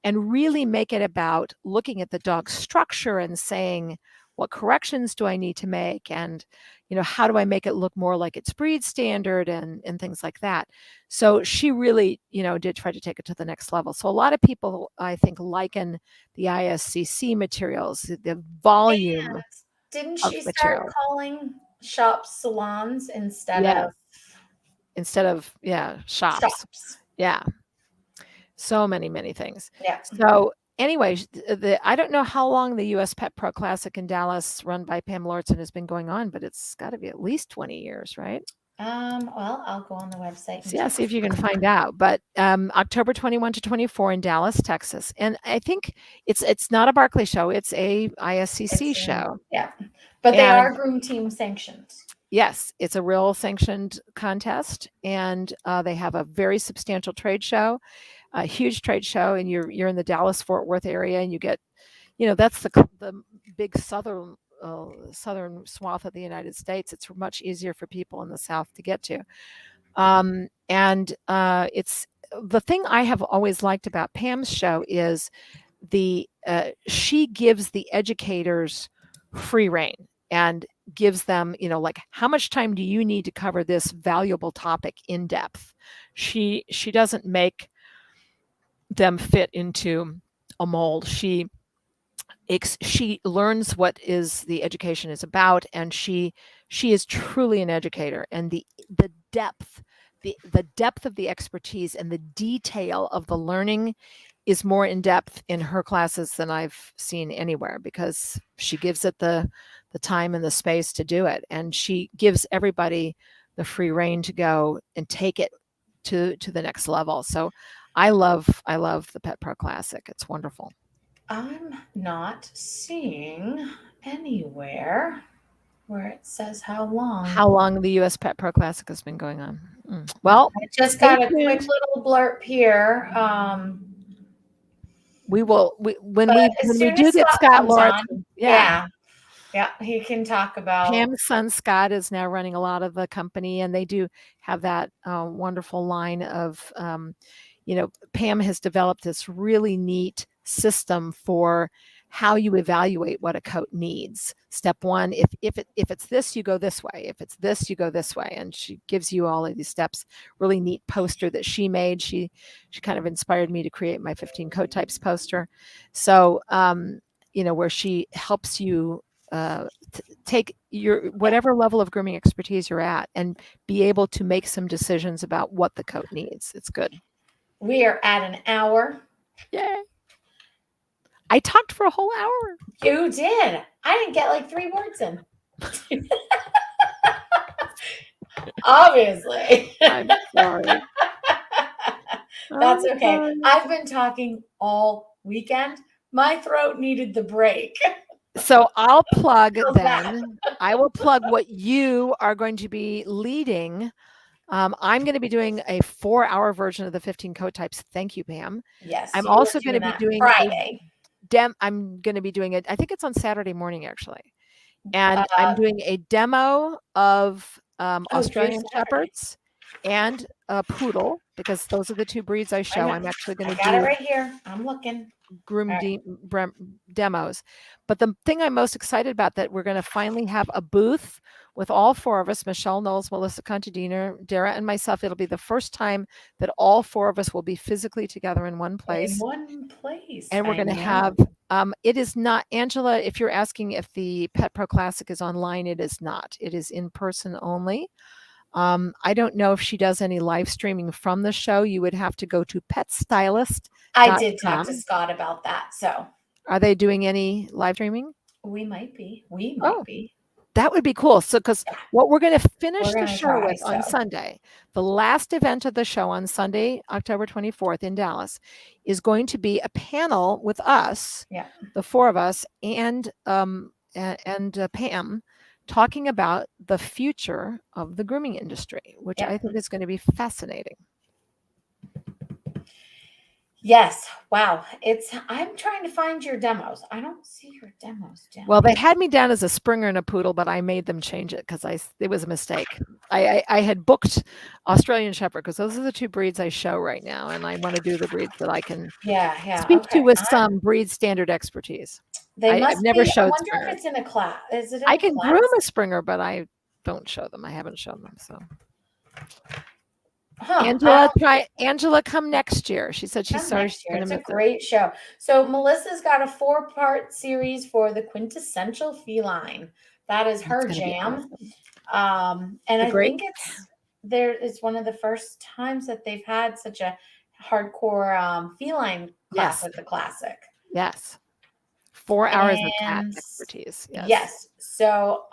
and really make it about looking at the dog's structure and saying, what corrections do I need to make? And, how do I make it look more like its breed standard and things like that? So she really, did try to take it to the next level. So a lot of people, I think, liken the ISCC materials, the volume. And didn't she start calling shops salons instead of shops? Yeah. So many things. Yeah. So anyway, I don't know how long the U.S. Pet Pro Classic in Dallas, run by Pam Lortzen, has been going on, but it's got to be at least 20 years, right? Well, I'll go on the website. See if you can find out. But October 21 to 24 in Dallas, Texas, and I think it's not a Barkley show; it's a ISCC show. Yeah, but they are Groom Team sanctioned. Yes, it's a real sanctioned contest, and they have a very substantial trade show. A huge trade show, and you're in the Dallas-Fort Worth area, and you get, that's the big southern swath of the United States. It's much easier for people in the South to get to, and it's the thing I have always liked about Pam's show is she gives the educators free rein and gives them, like, how much time do you need to cover this valuable topic in depth? She doesn't make them fit into a mold. She learns what the education is about, and she is truly an educator, and the depth of the expertise and the detail of the learning is more in depth in her classes than I've seen anywhere, because she gives it the time and the space to do it, and she gives everybody the free rein to go and take it to the next level. So I love the Pet Pro Classic. It's wonderful. I'm not seeing anywhere where it says how long. How long the US Pet Pro Classic has been going on. Well, I just stay got a quick tuned. little blurb here. We will But as when we soon as do get Scott Scott comes Lawrence, on, yeah. yeah, yeah, he can talk about. Pam's son Scott is now running a lot of the company, and they do have that wonderful line of, Pam has developed this really neat system for how you evaluate what a coat needs. Step one, if it's this, you go this way. If it's this, you go this way. And she gives you all of these steps. Really neat poster that she made. She kind of inspired me to create my 15 coat types poster. So where she helps you take your whatever level of grooming expertise you're at and be able to make some decisions about what the coat needs. It's good. We are at an hour. Yay. I talked for a whole hour. You did. I didn't get like 3 words in. Obviously. I'm sorry. That's I'm okay. sorry. I've been talking all weekend. My throat needed the break. So I'll plug How's that? then. I will plug what you are going to be leading. I'm going to be doing a 4-hour version of the 15 coat types. Thank you, Pam. Yes, I'm you were also going to doing be that doing Friday. I'm going to be doing it. I think it's on Saturday morning actually. And I'm Uh, doing a demo of do Australian Saturday. Shepherds and a poodle because those are the 2 breeds I show. I'm actually going I to got it do right here. I'm looking. groom All right. demos. But the thing I'm most excited about that we're going to finally have a booth with all 4 of us, Michelle Knowles, Melissa Contadina, Dara, and myself. It'll be the first time that all 4 of us will be physically together in one In place. one place. And we're going to have, it is not, Angela, if you're asking if the Pet Pro Classic is online, it is not. It is in person only. I don't know if she does any live streaming from the show. You would have to go to petstylist.com. I did talk to Scott about that. So Are they doing any live streaming? we might be. We might Oh, be. that would be cool. So, because Yeah. what we're going to finish We're the gonna show try, with on so. Sunday, the last event of the show on Sunday, October 24th in Dallas, is going to be a panel with us, Yeah. the 4 of us, and Pam, talking about the future of the grooming industry, which Yep. I think is going to be fascinating. Yes. Wow. I'm trying to find your demos. I don't see your demos down. Well, they had me down as a Springer and a Poodle, but I made them change it because it was a mistake. I had booked Australian Shepherd because those are the 2 breeds I show right now, and I want to do the breeds that I can speak Okay. to with some breed standard expertise. They must I've never be. I showed wonder Springer. if it's in a class. Is it in I a can class? groom a Springer, but I don't show them. I haven't shown them. So Angela, come next year. She said she's sorry she's going to It's a miss it. great show. So Melissa's got a 4-part series for the quintessential feline. That is her It's gonna be jam. awesome. And The I great- think it's one of the first times that they've had such a hardcore feline class Yes. at the classic. Yes. 4 hours of cat And expertise. yes. So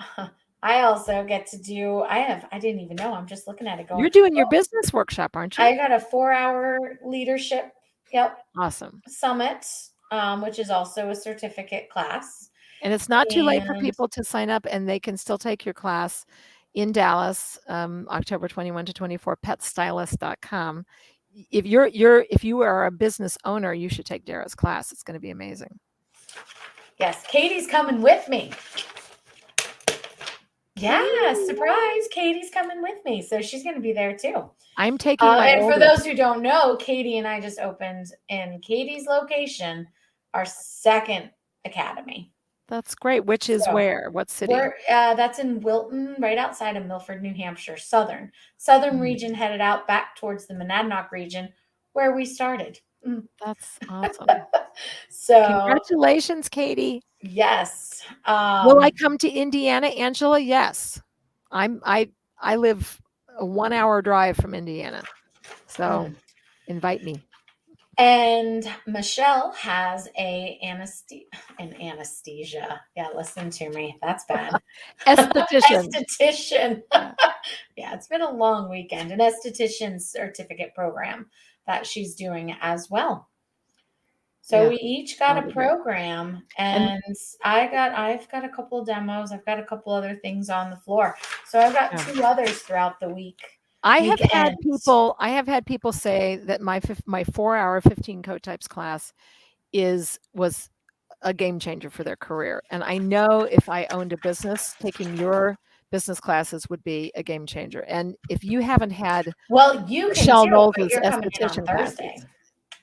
I also get to do, I didn't even know. I'm just looking at it going. You're doing your business workshop, aren't you? I got a 4-hour leadership. Yep. Awesome. Summit, which is also a certificate class. And it's not too late for people to sign up, and they can still take your class in Dallas, October 21 to 24, petstylist.com. If you are a business owner, you should take Dara's class. It's going to be amazing. Yes, Katie's coming with me. Yeah, surprise. Katie's coming with me. So she's going to be there too. I'm taking my and for those who don't know, Katie and I just opened in Katie's location our 2nd academy. That's great. Which is where? What city? That's in Wilton, right outside of Milford, New Hampshire, southern region, headed out back towards the Monadnock region where we started. That's awesome. So congratulations, Katie. Yes. Will I come to Indiana, Angela? Yes. I live a 1-hour drive from Indiana. So invite me. And Michelle has an anesthesia. Yeah, listen to me. That's bad. Esthetician. Esthetician. Yeah, it's been a long weekend. An esthetician certificate program that she's doing as well. So Yeah. we each got a That'll be great. program, and I've got a couple of demos. I've got a couple other things on the floor. So I've got Yeah. 2 others throughout the week. I have had weekend. people say that my 4-hour 15 code types class was a game changer for their career. And I know if I owned a business, taking your business classes would be a game changer. And if you haven't had Well, you can Michelle too, but Knowles' you're coming in on esthetician Thursday classes,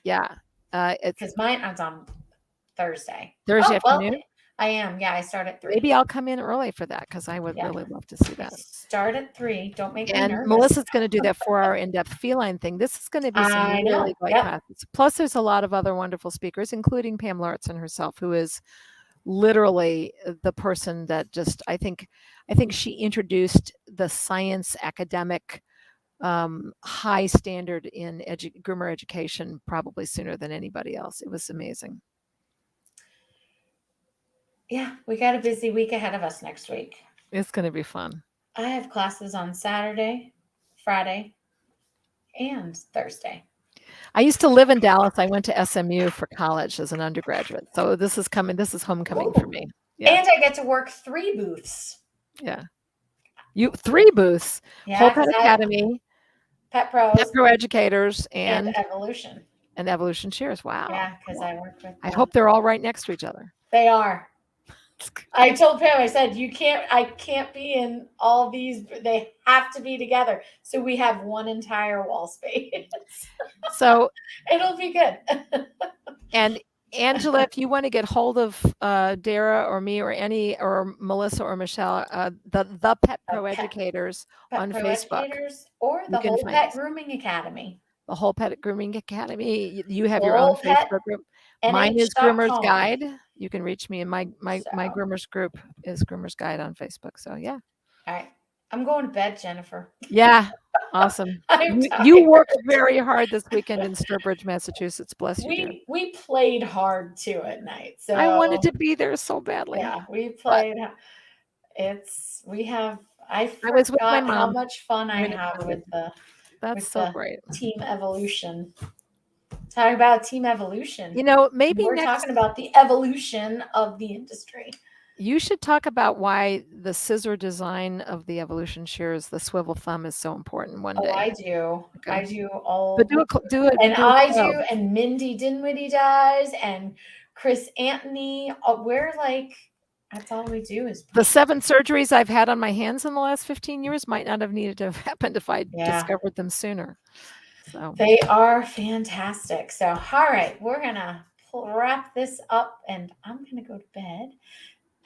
yeah, it's because mine is on Thursday. Thursday Oh, well, afternoon. I am. Yeah, I start at 3. Maybe I'll come in early for that because I would Yeah. really love to see I that. start at 3. Don't make me And nervous. Melissa's going to do that 4-hour in-depth feline thing. This is going to be some I know. really great Yep. classes. Plus, there's a lot of other wonderful speakers, including Pam Lauritsen herself, who is literally the person that just I think she introduced the science academic high standard in groomer education probably sooner than anybody else. It was amazing. Yeah, we got a busy week ahead of us next week. It's going to be fun. I have classes on Saturday, Friday, and Thursday. I used to live in Dallas. I went to SMU for college as an undergraduate. So this is homecoming for me. Yeah. And I get to work 3 booths. Yeah. 3 booths. Yeah, Whole Pet Academy, Pet Pros, Pet Pro Educators, and Evolution. And Evolution Cheers. Wow. Yeah, because I work with I hope they're all right next to each other. They are. I told Pam, I said, I can't be in all these. They have to be together. So we have one entire wall space. So it'll be good. And Angela, if you want to get hold of Dara or me or Melissa or Michelle, the Pet Pro Educators on Facebook. Educators or the Whole Pet Grooming Academy. The Whole Pet Grooming Academy. You have your own Facebook group. Mine is Groomer's Guide. You can reach me, and my Groomer's group is Groomer's Guide on Facebook. So yeah. All right. I'm going to bed, Jennifer. Yeah. Awesome. You worked very hard this weekend in Sturbridge, Massachusetts. Bless you. Dear. We played hard too at night. So I wanted to be there so badly. Yeah, we played. I was with my forgot mom. how much fun I have with the great. Team Evolution. Talking about Team Evolution. Maybe we're talking about the evolution of the industry. You should talk about why the scissor design of the Evolution shears, the swivel thumb, is so important one day. Oh, I do. Okay. I do all. But do it. And I do, and Mindy Dinwiddie does, and Chris Anthony. That's all we do is the 7 surgeries I've had on my hands in the last 15 years might not have needed to have happened if I discovered them sooner. So they are fantastic. So, all right, we're gonna wrap this up, and I'm gonna go to bed.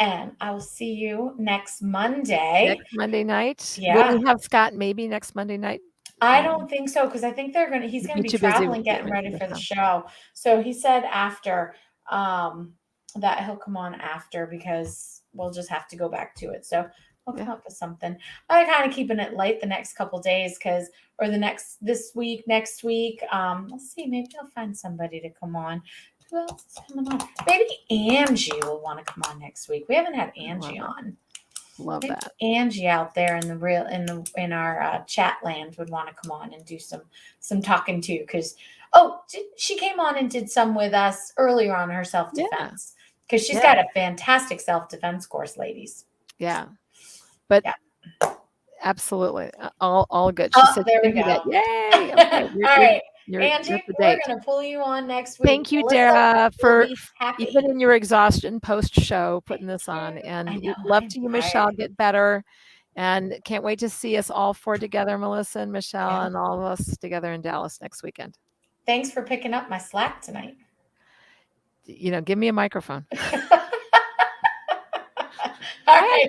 And I will see you next Monday. Next Monday night. Yeah. Will we have Scott maybe next Monday night? I don't think so, because I think he's gonna be traveling, getting ready for the show. So he said after that he'll come on after, because we'll just have to go back to it. So we'll come up with something. I'm kind of keeping it light the next couple days next week. Let's see, maybe I'll find somebody to come on. Who else is coming on? Maybe Angie will want to come on next week. We haven't had Angie on. Love that. Angie out there in our chat land would want to come on and do some talking too. Because she came on and did some with us earlier on her self-defense. Because she's got a fantastic self-defense course, ladies. Yeah, but absolutely, all good. She said, "There we go." Yay! Okay, all right. Angie, we're going to pull you on next week. Thank you, Dara, for even in your exhaustion post-show putting this on. And love to you, Michelle. Get better. And can't wait to see us all 4 together, Melissa and Michelle, and all of us together in Dallas next weekend. Thanks for picking up my slack tonight. Give me a microphone. Right.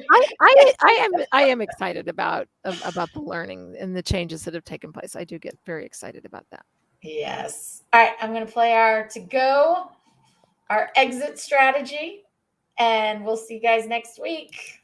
I am excited about the learning and the changes that have taken place. I do get very excited about that. Yes. All right. I'm going to play our exit strategy, and we'll see you guys next week.